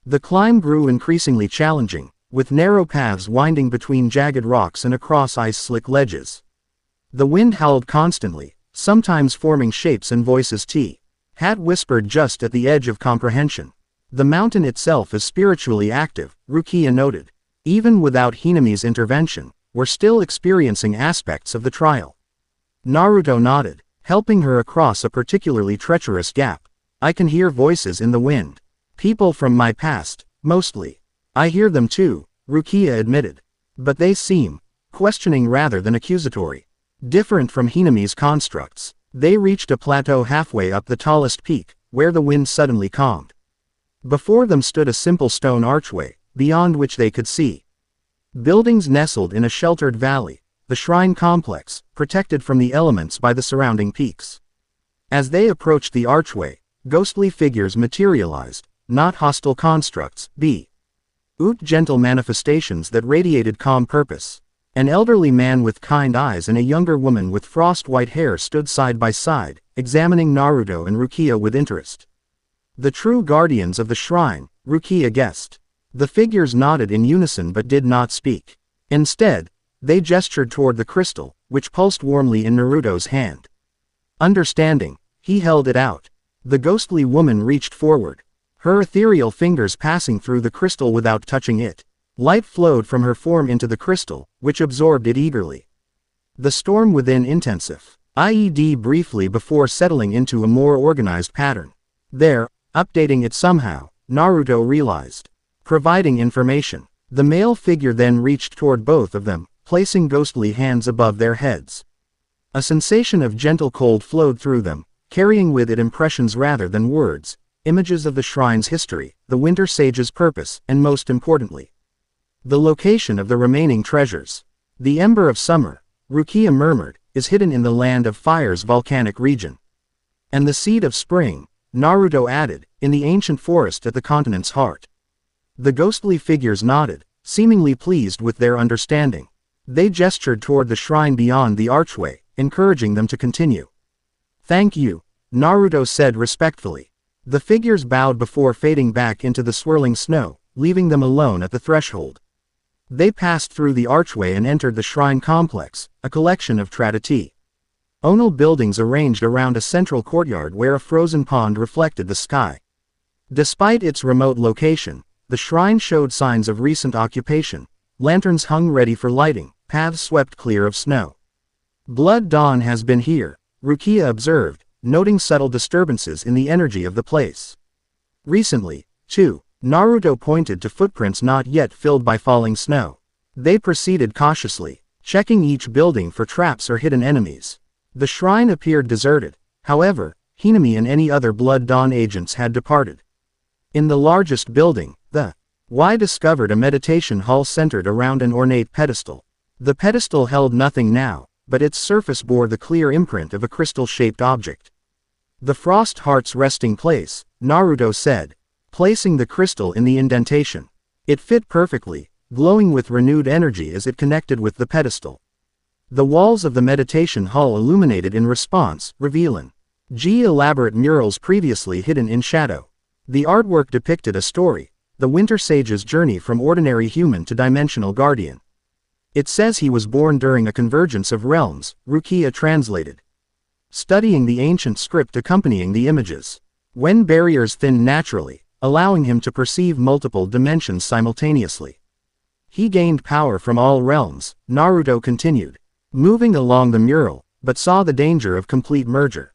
The climb grew increasingly challenging, with narrow paths winding between jagged rocks and across ice-slick ledges. The wind howled constantly, sometimes forming shapes and voices Hat whispered just at the edge of comprehension. The mountain itself is spiritually active, Rukia noted. Even without Hinami's intervention, we're still experiencing aspects of the trial. Naruto nodded, helping her across a particularly treacherous gap. I can hear voices in the wind. People from my past, mostly. I hear them too, Rukia admitted. But they seem questioning rather than accusatory. Different from Hinami's constructs. They reached a plateau halfway up the tallest peak, where the wind suddenly calmed. Before them stood a simple stone archway, beyond which they could see buildings nestled in a sheltered valley, the shrine complex, protected from the elements by the surrounding peaks. As they approached the archway, ghostly figures materialized, not hostile constructs, gentle manifestations that radiated calm purpose. An elderly man with kind eyes and a younger woman with frost-white hair stood side by side, examining Naruto and Rukia with interest. The true guardians of the shrine, Rukia guessed. The figures nodded in unison but did not speak. Instead, they gestured toward the crystal, which pulsed warmly in Naruto's hand. Understanding, he held it out. The ghostly woman reached forward. her ethereal fingers passing through the crystal without touching it. Light flowed from her form into the crystal, which absorbed it eagerly. The storm within intensified briefly before settling into a more organized pattern. There, updating it somehow, Naruto realized. Providing information. The male figure then reached toward both of them, placing ghostly hands above their heads. A sensation of gentle cold flowed through them, carrying with it impressions rather than words, images of the shrine's history, the Winter Sage's purpose, and most importantly, the location of the remaining treasures. The Ember of Summer, Rukia murmured, is hidden in the Land of Fire's volcanic region. And the Seed of Spring, Naruto added, in the ancient forest at the continent's heart. The ghostly figures nodded, seemingly pleased with their understanding. They gestured toward the shrine beyond the archway, encouraging them to continue. "Thank you," Naruto said respectfully. The figures bowed before fading back into the swirling snow, leaving them alone at the threshold. They passed through the archway and entered the shrine complex, a collection of traditional buildings arranged around a central courtyard where a frozen pond reflected the sky. Despite its remote location, the shrine showed signs of recent occupation. Lanterns hung ready for lighting, paths swept clear of snow. "Blood Dawn has been here," Rukia observed, noting subtle disturbances in the energy of the place. "Recently, too," Naruto pointed to footprints not yet filled by falling snow. They proceeded cautiously, checking each building for traps or hidden enemies. The shrine appeared deserted. However, Hinami and any other Blood Dawn agents had departed. In the largest building, the Y discovered a meditation hall centered around an ornate pedestal. The pedestal held nothing now, but its surface bore the clear imprint of a crystal-shaped object. "The Frost Heart's resting place," Naruto said, placing the crystal in the indentation. It fit perfectly, glowing with renewed energy as it connected with the pedestal. The walls of the meditation hall illuminated in response, revealing elaborate murals previously hidden in shadow. The artwork depicted a story, the Winter Sage's journey from ordinary human to dimensional guardian. "It says he was born during a convergence of realms," Rukia translated, studying the ancient script accompanying the images. "When barriers thinned naturally, allowing him to perceive multiple dimensions simultaneously. He gained power from all realms," Naruto continued, moving along the mural, but saw the danger of complete merger.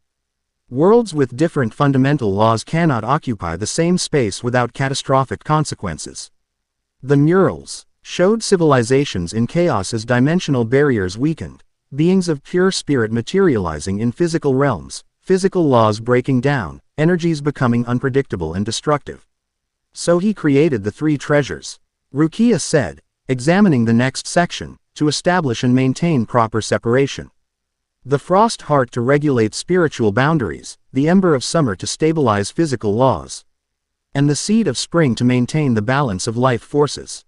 "Worlds with different fundamental laws cannot occupy the same space without catastrophic consequences." The murals showed civilizations in chaos as dimensional barriers weakened, beings of pure spirit materializing in physical realms, physical laws breaking down, energies becoming unpredictable and destructive. "So he created the three treasures," Rukia said, examining the next section, to establish and maintain proper separation. "The Frost Heart to regulate spiritual boundaries, the Ember of Summer to stabilize physical laws, and the Seed of Spring to maintain the balance of life forces.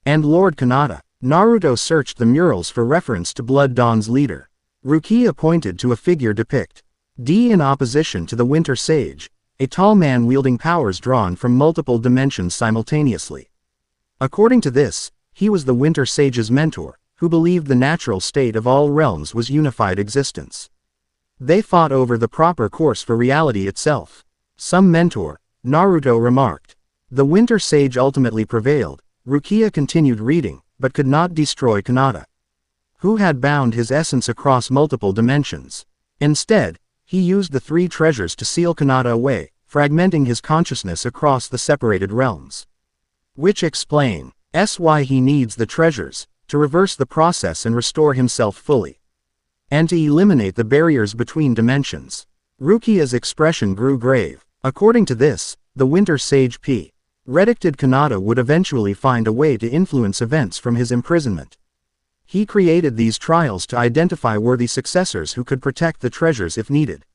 And Lord Kanata." Naruto searched the murals for reference to Blood Dawn's leader. Rukia pointed to a figure depicted in opposition to the Winter Sage, a tall man wielding powers drawn from multiple dimensions simultaneously. According to this, he was the Winter Sage's mentor, who believed the natural state of all realms was unified existence. They fought over the proper course for reality itself. "Some mentor," Naruto remarked. "The Winter Sage ultimately prevailed," Rukia continued reading, "but could not destroy Kanata, who had bound his essence across multiple dimensions. Instead, he used the three treasures to seal Kanata away, fragmenting his consciousness across the separated realms. Which explains why he needs the treasures, to reverse the process and restore himself fully. And to eliminate the barriers between dimensions." Rukia's expression grew grave. According to this, the Winter Sage predicted Kanata would eventually find a way to influence events from his imprisonment. He created these trials to identify worthy successors who could protect the treasures if needed.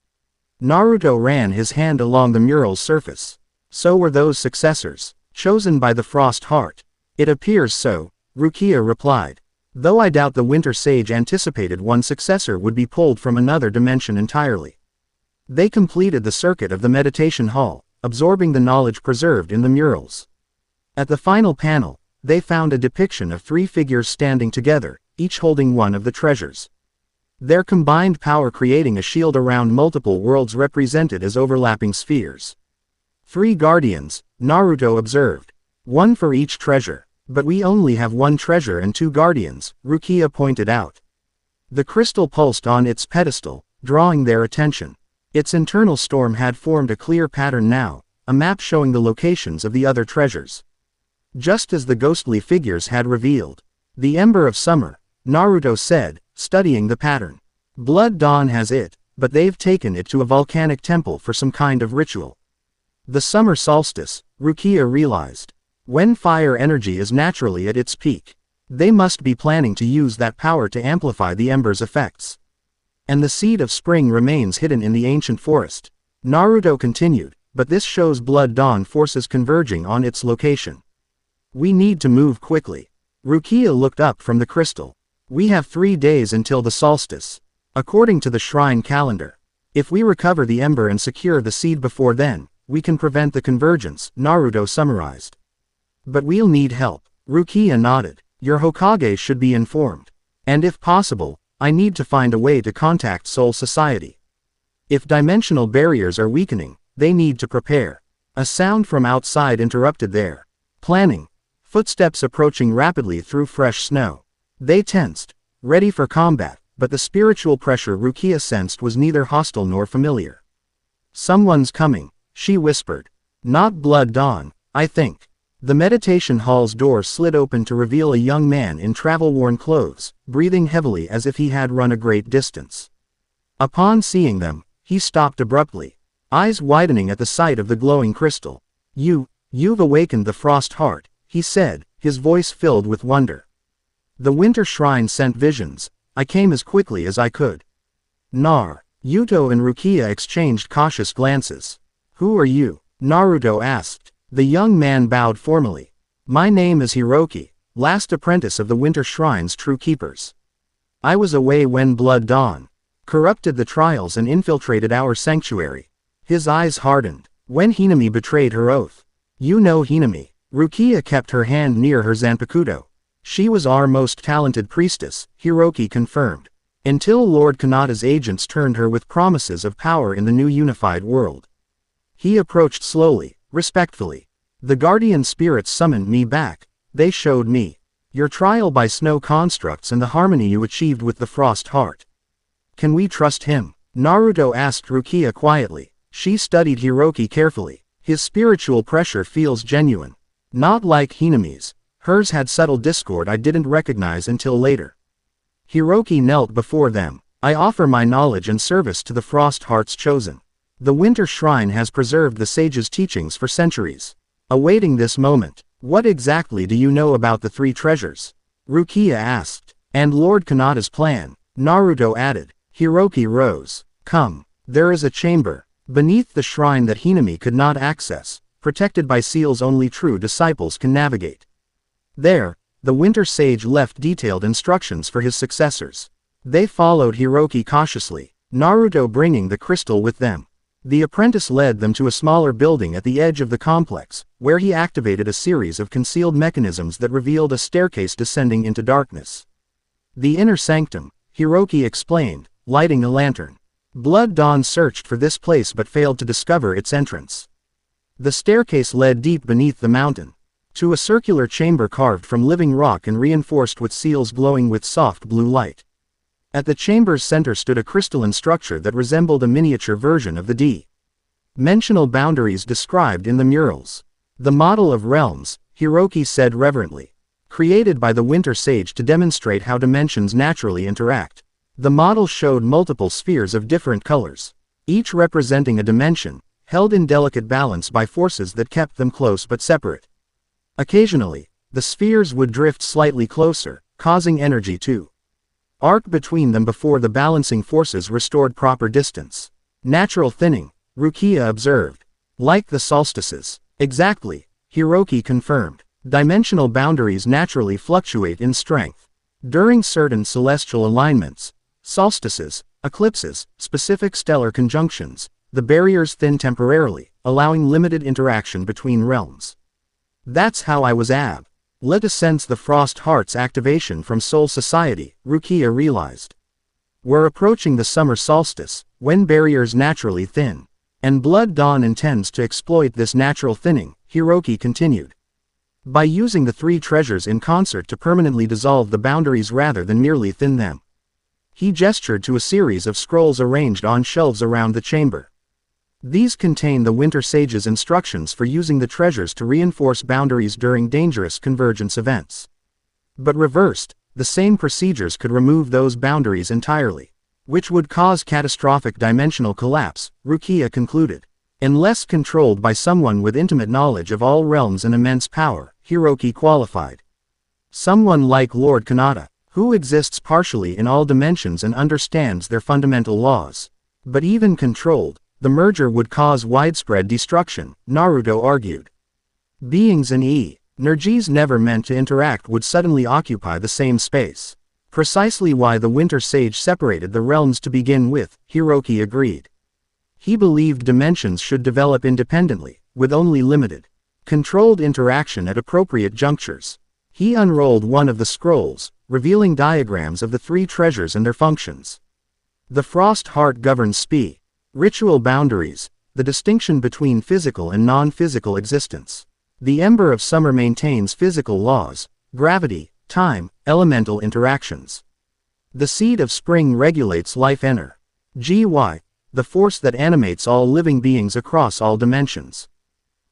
Naruto ran his hand along the mural's surface. "So were those successors chosen by the Frost Heart?" "It appears so," Rukia replied. "Though I doubt the Winter Sage anticipated one successor would be pulled from another dimension entirely." They completed the circuit of the meditation hall, absorbing the knowledge preserved in the murals. At the final panel, they found a depiction of three figures standing together, each holding one of the treasures. Their combined power creating a shield around multiple worlds represented as overlapping spheres. 3 guardians, Naruto observed. 1 for each treasure. But we only have 1 treasure and 2 guardians, Rukia pointed out. The crystal pulsed on its pedestal, drawing their attention. Its internal storm had formed a clear pattern now, a map showing the locations of the other treasures. Just as the ghostly figures had revealed. The Ember of Summer, Naruto said, studying the pattern. Blood Dawn has it, but they've taken it to a volcanic temple for some kind of ritual. The summer solstice, Rukia realized. When fire energy is naturally at its peak, they must be planning to use that power to amplify the ember's effects. And the seed of spring remains hidden in the ancient forest. Naruto continued, but this shows Blood Dawn forces converging on its location. We need to move quickly. Rukia looked up from the crystal. We have 3 days until the solstice. According to the shrine calendar. If we recover the ember and secure the seed before then, we can prevent the convergence, Naruto summarized. But we'll need help. Rukia nodded. Your Hokage should be informed. And if possible, I need to find a way to contact Soul Society. If dimensional barriers are weakening, they need to prepare. A sound from outside interrupted their planning. Footsteps approaching rapidly through fresh snow. They tensed, ready for combat, but the spiritual pressure Rukia sensed was neither hostile nor familiar. Someone's coming, she whispered. Not Blood Dawn, I think. The meditation hall's door slid open to reveal a young man in travel-worn clothes, breathing heavily as if he had run a great distance. Upon seeing them, he stopped abruptly, eyes widening at the sight of the glowing crystal. You've awakened the frost heart, he said, his voice filled with wonder. The winter shrine sent visions. I came as quickly as I could. Yuto and Rukia exchanged cautious glances. Who are you? Naruto asked. The young man bowed formally. My name is Hiroki, last apprentice of the Winter Shrine's true keepers. I was away when Blood Dawn corrupted the trials and infiltrated our sanctuary. His eyes hardened. When Hinami betrayed her oath. You know Hinami. Rukia kept her hand near her Zanpakuto. She was our most talented priestess, Hiroki confirmed. Until Lord Kanata's agents turned her with promises of power in the new unified world. He approached slowly, respectfully. The guardian spirits summoned me back. They showed me your trial by snow constructs and the harmony you achieved with the frost heart. Can we trust him? Naruto asked Rukia quietly. She studied Hiroki carefully. His spiritual pressure feels genuine. Not like Hinami's. Hers had subtle discord I didn't recognize until later. Hiroki knelt before them. I offer my knowledge and service to the Frost Heart's chosen. The Winter Shrine has preserved the sage's teachings for centuries. Awaiting this moment, what exactly do you know about the 3 treasures? Rukia asked. And Lord Kanata's plan, Naruto added. Hiroki rose. Come, there is a chamber beneath the shrine that Hinami could not access, protected by seals only true disciples can navigate. There, the Winter Sage left detailed instructions for his successors. They followed Hiroki cautiously, Naruto bringing the crystal with them. The apprentice led them to a smaller building at the edge of the complex, where he activated a series of concealed mechanisms that revealed a staircase descending into darkness. The inner sanctum, Hiroki explained, lighting a lantern. Blood Dawn searched for this place but failed to discover its entrance. The staircase led deep beneath the mountain, to a circular chamber carved from living rock and reinforced with seals glowing with soft blue light. At the chamber's center stood a crystalline structure that resembled a miniature version of the dimensional boundaries described in the murals. The model of realms, Hiroki said reverently. Created by the Winter Sage to demonstrate how dimensions naturally interact. The model showed multiple spheres of different colors, each representing a dimension, held in delicate balance by forces that kept them close but separate. Occasionally, the spheres would drift slightly closer, causing energy to arc between them before the balancing forces restored proper distance. Natural thinning, Rukia observed. Like the solstices. Exactly, Hiroki confirmed. Dimensional boundaries naturally fluctuate in strength. During certain celestial alignments, solstices, eclipses, specific stellar conjunctions, the barriers thin temporarily, allowing limited interaction between realms. That's how I was led to sense the Frost Heart's activation from Soul Society, Rukia realized. We're approaching the summer solstice, when barriers naturally thin. And Blood Dawn intends to exploit this natural thinning, Hiroki continued. By using the three treasures in concert to permanently dissolve the boundaries rather than merely thin them. He gestured to a series of scrolls arranged on shelves around the chamber. These contain the Winter Sage's instructions for using the treasures to reinforce boundaries during dangerous convergence events. But reversed, the same procedures could remove those boundaries entirely, which would cause catastrophic dimensional collapse, Rukia concluded. Unless controlled by someone with intimate knowledge of all realms and immense power, Hiroki qualified. Someone like Lord Kanata, who exists partially in all dimensions and understands their fundamental laws. But even controlled, the merger would cause widespread destruction, Naruto argued. Beings and energies never meant to interact would suddenly occupy the same space. Precisely why the Winter Sage separated the realms to begin with, Hiroki agreed. He believed dimensions should develop independently, with only limited, controlled interaction at appropriate junctures. He unrolled one of the scrolls, revealing diagrams of the three treasures and their functions. The Frost Heart governs ritual boundaries, the distinction between physical and non-physical existence. The Ember of Summer maintains physical laws, gravity, time, elemental interactions. The Seed of Spring regulates life energy, the force that animates all living beings across all dimensions.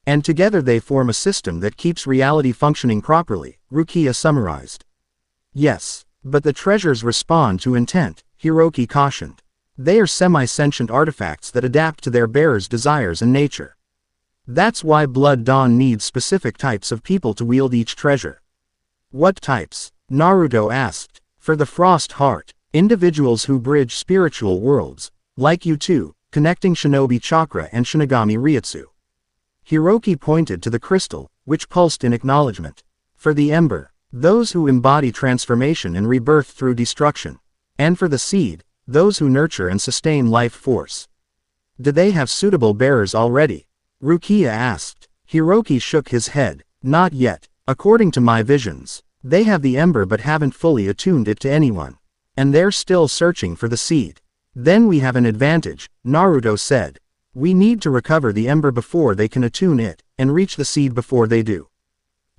And together they form a system that keeps reality functioning properly, Rukia summarized. Yes, but the treasures respond to intent, Hiroki cautioned. They are semi-sentient artifacts that adapt to their bearers' desires and nature. That's why Blood Dawn needs specific types of people to wield each treasure. What types? Naruto asked. For the Frost Heart, individuals who bridge spiritual worlds, like you two, connecting Shinobi Chakra and Shinigami Ryutsu. Hiroki pointed to the crystal, which pulsed in acknowledgement. For the Ember, those who embody transformation and rebirth through destruction. And for the Seed, those who nurture and sustain life force. Do they have suitable bearers already? Rukia asked. Hiroki shook his head. Not yet. According to my visions, they have the Ember but haven't fully attuned it to anyone. And they're still searching for the Seed. Then we have an advantage, Naruto said. We need to recover the Ember before they can attune it, and reach the Seed before they do.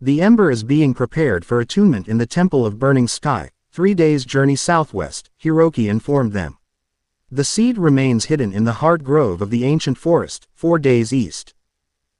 The Ember is being prepared for attunement in the Temple of Burning Sky, 3 days' journey southwest, Hiroki informed them. The Seed remains hidden in the heart grove of the ancient forest, 4 days east.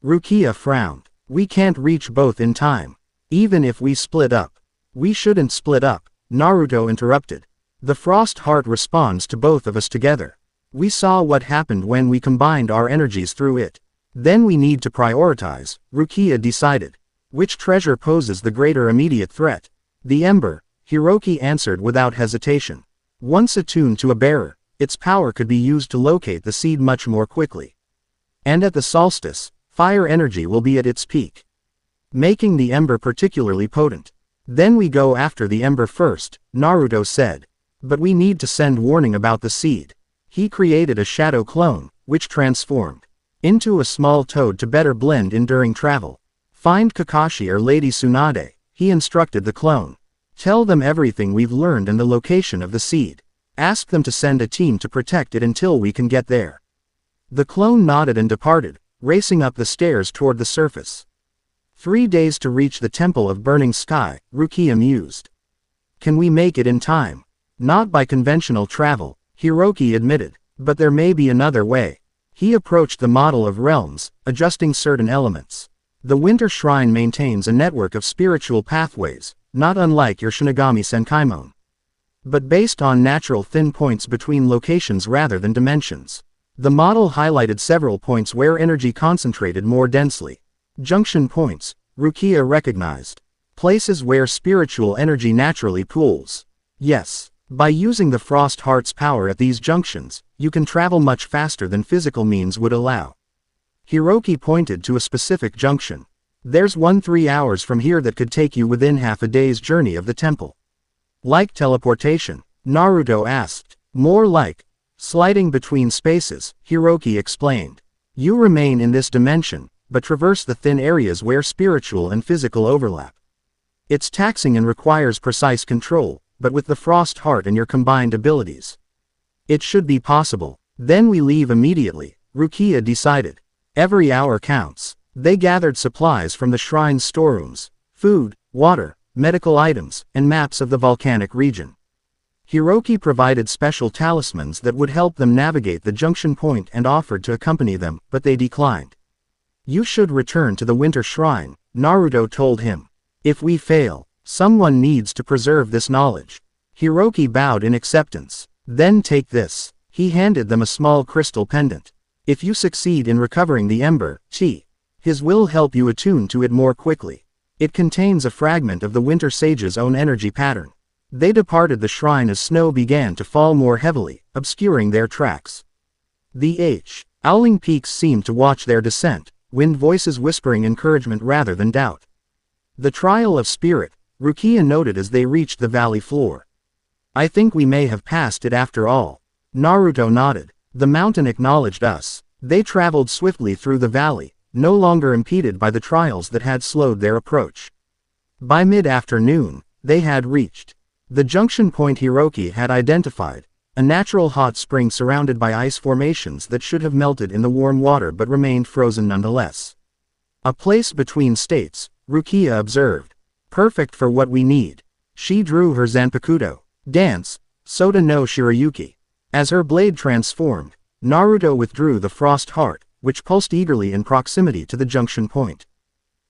Rukia frowned. We can't reach both in time. Even if we split up. We shouldn't split up, Naruto interrupted. The Frost Heart responds to both of us together. We saw what happened when we combined our energies through it. Then we need to prioritize, Rukia decided. Which treasure poses the greater immediate threat? The Ember, Hiroki answered without hesitation. Once attuned to a bearer, its power could be used to locate the Seed much more quickly. And at the solstice, fire energy will be at its peak, making the Ember particularly potent. Then we go after the Ember first, Naruto said. But we need to send warning about the Seed. He created a shadow clone, which transformed into a small toad to better blend in during travel. Find Kakashi or Lady Tsunade, he instructed the clone. Tell them everything we've learned and the location of the Seed. Ask them to send a team to protect it until we can get there. The clone nodded and departed, racing up the stairs toward the surface. 3 days to reach the Temple of Burning Sky, Rukia mused. Can we make it in time? Not by conventional travel, Hiroki admitted, but there may be another way. He approached the model of realms, adjusting certain elements. The Winter Shrine maintains a network of spiritual pathways, not unlike your Shinigami Senkaimon. But based on natural thin points between locations rather than dimensions. The model highlighted several points where energy concentrated more densely. Junction points, Rukia recognized. Places where spiritual energy naturally pools. Yes. By using the Frost Heart's power at these junctions, you can travel much faster than physical means would allow. Hiroki pointed to a specific junction. There's one 3 hours from here that could take you within half a day's journey of the temple. Like teleportation? Naruto asked. More like sliding between spaces, Hiroki explained. You remain in this dimension, but traverse the thin areas where spiritual and physical overlap. It's taxing and requires precise control. But with the Frost Heart and your combined abilities, it should be possible. Then we leave immediately, Rukia decided. Every hour counts. They gathered supplies from the shrine's storerooms, food, water, medical items, and maps of the volcanic region. Hiroki provided special talismans that would help them navigate the junction point and offered to accompany them, but they declined. You should return to the Winter Shrine, Naruto told him. If we fail, someone needs to preserve this knowledge. Hiroki bowed in acceptance. Then take this. He handed them a small crystal pendant. If you succeed in recovering the ember, his will help you attune to it more quickly. It contains a fragment of the Winter Sage's own energy pattern. They departed the shrine as snow began to fall more heavily, obscuring their tracks. The howling peaks seemed to watch their descent, wind voices whispering encouragement rather than doubt. The trial of spirit, Rukia noted as they reached the valley floor. I think we may have passed it after all. Naruto nodded. The mountain acknowledged us. They traveled swiftly through the valley, no longer impeded by the trials that had slowed their approach. By mid-afternoon, they had reached the junction point Hiroki had identified, a natural hot spring surrounded by ice formations that should have melted in the warm water but remained frozen nonetheless. A place between states, Rukia observed. Perfect for what we need. She drew her Zanpakuto. Dance, Soda no Shirayuki. As her blade transformed, Naruto withdrew the frost heart, which pulsed eagerly in proximity to the junction point.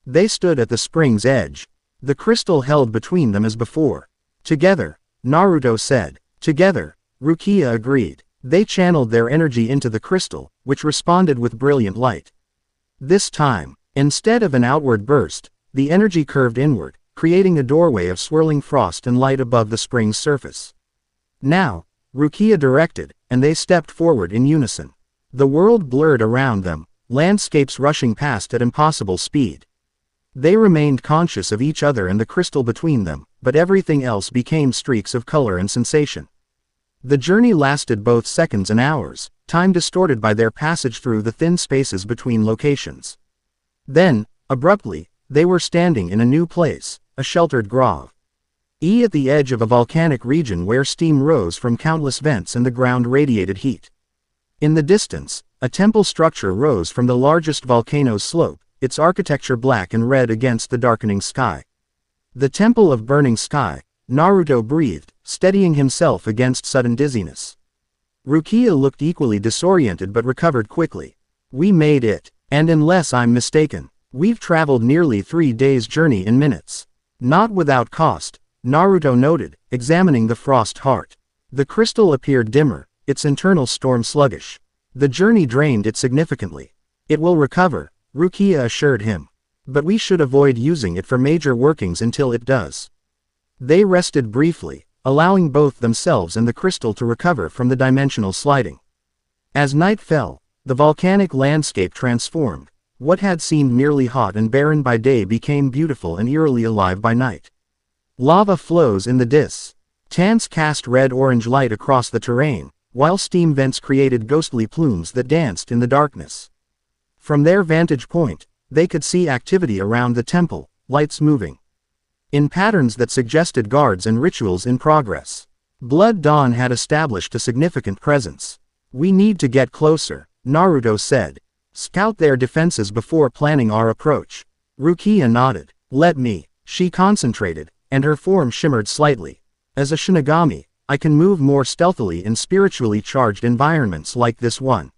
They stood at the spring's edge. The crystal held between them as before. Together, Naruto said. Together, Rukia agreed. They channeled their energy into the crystal, which responded with brilliant light. This time, instead of an outward burst, the energy curved inward, creating a doorway of swirling frost and light above the spring's surface. Now, Rukia directed, and they stepped forward in unison. The world blurred around them, landscapes rushing past at impossible speed. They remained conscious of each other and the crystal between them, but everything else became streaks of color and sensation. The journey lasted both seconds and hours, time distorted by their passage through the thin spaces between locations. Then, abruptly, they were standing in a new place, a sheltered grove. At the edge of a volcanic region where steam rose from countless vents and the ground radiated heat. In the distance, a temple structure rose from the largest volcano's slope, its architecture black and red against the darkening sky. The Temple of Burning Sky, Naruto breathed, steadying himself against sudden dizziness. Rukia looked equally disoriented but recovered quickly. We made it, and unless I'm mistaken, we've traveled nearly 3 days' journey in minutes. Not without cost, Naruto noted, examining the frost heart. The crystal appeared dimmer, its internal storm sluggish. The journey drained it significantly. It will recover, Rukia assured him. But we should avoid using it for major workings until it does. They rested briefly, allowing both themselves and the crystal to recover from the dimensional sliding. As night fell, the volcanic landscape transformed. What had seemed merely hot and barren by day became beautiful and eerily alive by night. Lava flows in the distance cast red-orange light across the terrain, while steam vents created ghostly plumes that danced in the darkness. From their vantage point, they could see activity around the temple, lights moving in patterns that suggested guards and rituals in progress. Blood Dawn had established a significant presence. We need to get closer, Naruto said. Scout their defenses before planning our approach. Rukia nodded. Let me. She concentrated, and her form shimmered slightly. As a Shinigami, I can move more stealthily in spiritually charged environments like this one.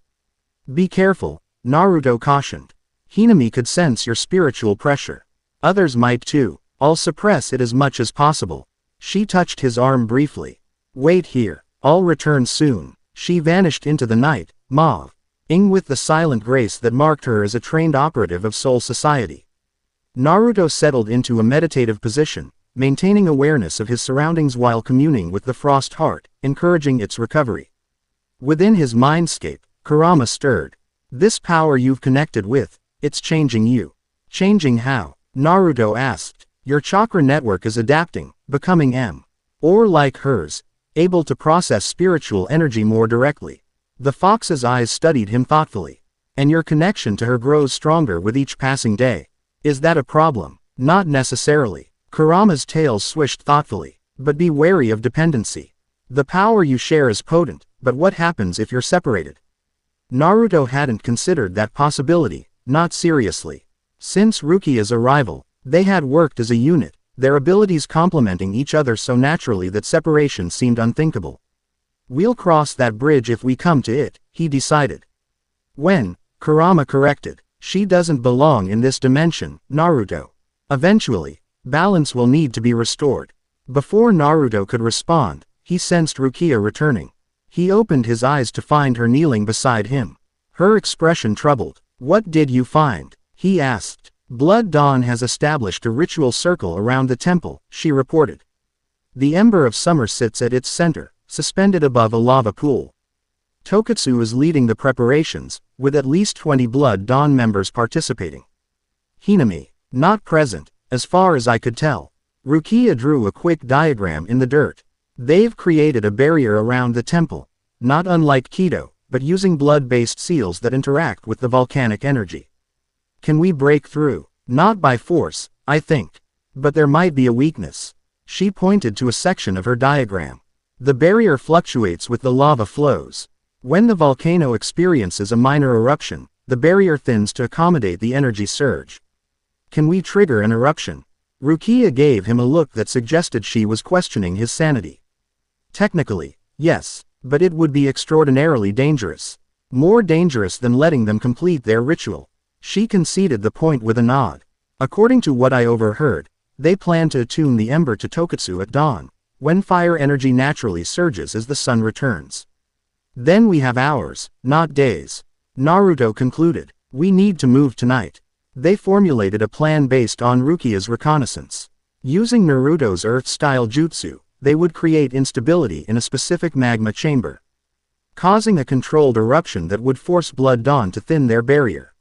Be careful, Naruto cautioned. Hinami could sense your spiritual pressure. Others might too. I'll suppress it as much as possible. She touched his arm briefly. Wait here. I'll return soon. She vanished into the night, moving with the silent grace that marked her as a trained operative of Soul Society. Naruto settled into a meditative position, maintaining awareness of his surroundings while communing with the frost heart, encouraging its recovery. Within his mindscape, Kurama stirred. This power you've connected with, it's changing you. Changing how? Naruto asked. Your chakra network is adapting, becoming or like hers, able to process spiritual energy more directly. The fox's eyes studied him thoughtfully. And your connection to her grows stronger with each passing day. Is that a problem? Not necessarily. Kurama's tail swished thoughtfully. But be wary of dependency. The power you share is potent, but what happens if you're separated? Naruto hadn't considered that possibility, not seriously. Since Rukia's arrival, they had worked as a unit, their abilities complementing each other so naturally that separation seemed unthinkable. We'll cross that bridge if we come to it, he decided. When, Kurama corrected, she doesn't belong in this dimension, Naruto. Eventually, balance will need to be restored. Before Naruto could respond, he sensed Rukia returning. He opened his eyes to find her kneeling beside him. Her expression troubled. What did you find? He asked. Blood Dawn has established a ritual circle around the temple, she reported. The Ember of Summer sits at its center, suspended above a lava pool. Tokatsu is leading the preparations, with at least 20 Blood Dawn members participating. Hinami, not present, as far as I could tell. Rukia drew a quick diagram in the dirt. They've created a barrier around the temple, not unlike Kido, but using blood-based seals that interact with the volcanic energy. Can we break through? Not by force, I think. But there might be a weakness. She pointed to a section of her diagram. The barrier fluctuates with the lava flows. When the volcano experiences a minor eruption, the barrier thins to accommodate the energy surge. Can we trigger an eruption? Rukia gave him a look that suggested she was questioning his sanity. Technically, yes, but it would be extraordinarily dangerous. More dangerous than letting them complete their ritual. She conceded the point with a nod. According to what I overheard, they plan to attune the ember to Tokatsu at dawn, when fire energy naturally surges as the sun returns. Then we have hours, not days. Naruto concluded. We need to move tonight. They formulated a plan based on Rukia's reconnaissance. Using Naruto's earth-style jutsu, they would create instability in a specific magma chamber, causing a controlled eruption that would force Blood Dawn to thin their barrier.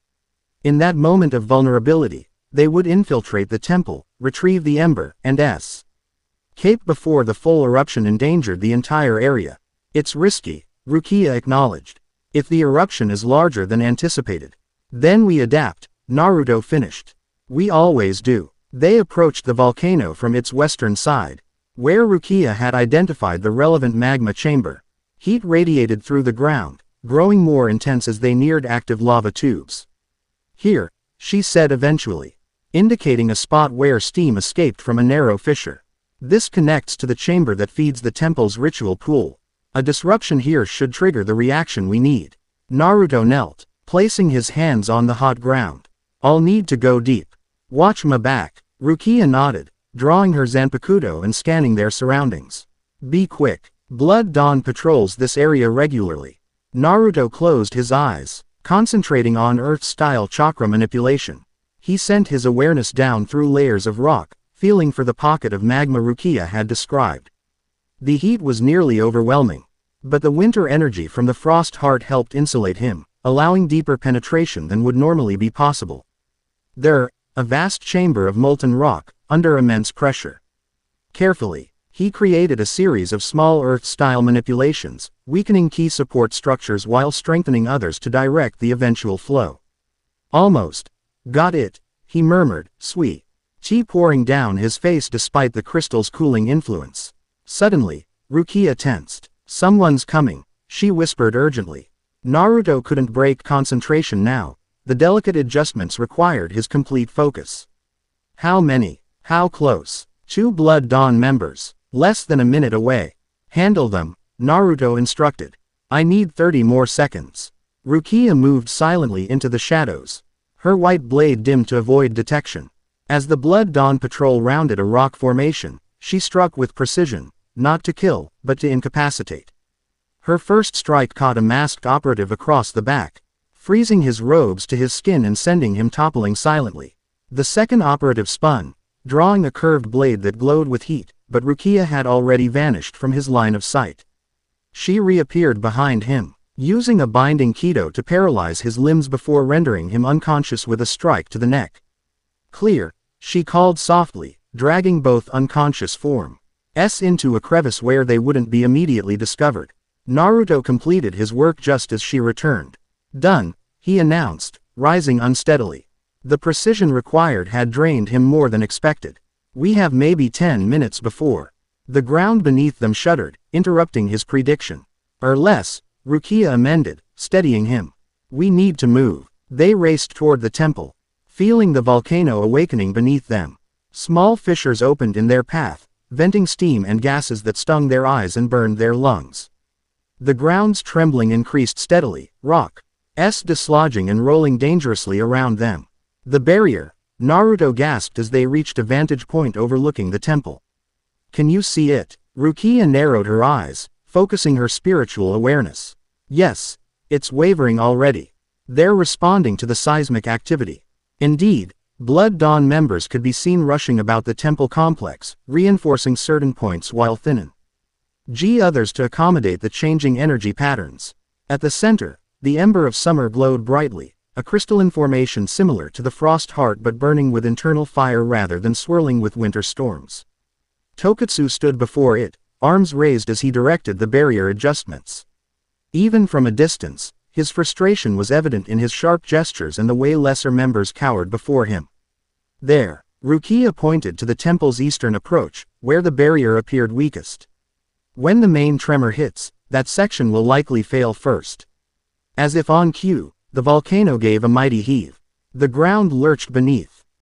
In that moment of vulnerability, they would infiltrate the temple, retrieve the ember, and escape before the full eruption endangered the entire area. It's risky, Rukia acknowledged. If the eruption is larger than anticipated, then we adapt, Naruto finished. We always do. They approached the volcano from its western side, where Rukia had identified the relevant magma chamber. Heat radiated through the ground, growing more intense as they neared active lava tubes. Here, she said eventually, indicating a spot where steam escaped from a narrow fissure. This connects to the chamber that feeds the temple's ritual pool. A disruption here should trigger the reaction we need. Naruto knelt, placing his hands on the hot ground. I'll need to go deep. Watch my back. Rukia nodded, drawing her Zanpakuto and scanning their surroundings. Be quick. Blood Dawn patrols this area regularly. Naruto closed his eyes, concentrating on earth-style chakra manipulation. He sent his awareness down through layers of rock, feeling for the pocket of magma Rukia had described. The heat was nearly overwhelming, but the winter energy from the frost heart helped insulate him, allowing deeper penetration than would normally be possible. There, a vast chamber of molten rock, under immense pressure. Carefully, he created a series of small earth-style manipulations, weakening key support structures while strengthening others to direct the eventual flow. Almost. Got it, he murmured, sweet. Chi pouring down his face despite the crystal's cooling influence. Suddenly, Rukia tensed. Someone's coming, she whispered urgently. Naruto couldn't break concentration now. The delicate adjustments required his complete focus. How many? How close? 2 Blood Dawn members. Less than a minute away. Handle them, Naruto instructed. I need 30 more seconds. Rukia moved silently into the shadows. Her white blade dimmed to avoid detection. As the Blood Dawn patrol rounded a rock formation, she struck with precision, not to kill, but to incapacitate. Her first strike caught a masked operative across the back, freezing his robes to his skin and sending him toppling silently. The second operative spun, drawing a curved blade that glowed with heat, but Rukia had already vanished from his line of sight. She reappeared behind him, using a binding Kido to paralyze his limbs before rendering him unconscious with a strike to the neck. Clear, she called softly, dragging both unconscious forms into a crevice where they wouldn't be immediately discovered. Naruto completed his work just as she returned. Done, he announced, rising unsteadily. The precision required had drained him more than expected. We have maybe 10 minutes before. The ground beneath them shuddered, interrupting his prediction. Or less, Rukia amended, steadying him. We need to move. They raced toward the temple, feeling the volcano awakening beneath them. Small fissures opened in their path, venting steam and gases that stung their eyes and burned their lungs. The ground's trembling increased steadily, rocks dislodging and rolling dangerously around them. The barrier, Naruto gasped as they reached a vantage point overlooking the temple. Can you see it? Rukia narrowed her eyes, focusing her spiritual awareness. Yes, it's wavering already. They're responding to the seismic activity. Indeed, Blood Dawn members could be seen rushing about the temple complex, reinforcing certain points while thinning others to accommodate the changing energy patterns. At the center, the ember of summer glowed brightly, a crystalline formation similar to the frost heart but burning with internal fire rather than swirling with winter storms. Tokatsu stood before it, arms raised as he directed the barrier adjustments. Even from a distance, his frustration was evident in his sharp gestures and the way lesser members cowered before him. There, Rukia pointed to the temple's eastern approach, where the barrier appeared weakest. When the main tremor hits, that section will likely fail first. As if on cue, the volcano gave a mighty heave. The ground lurched beneath,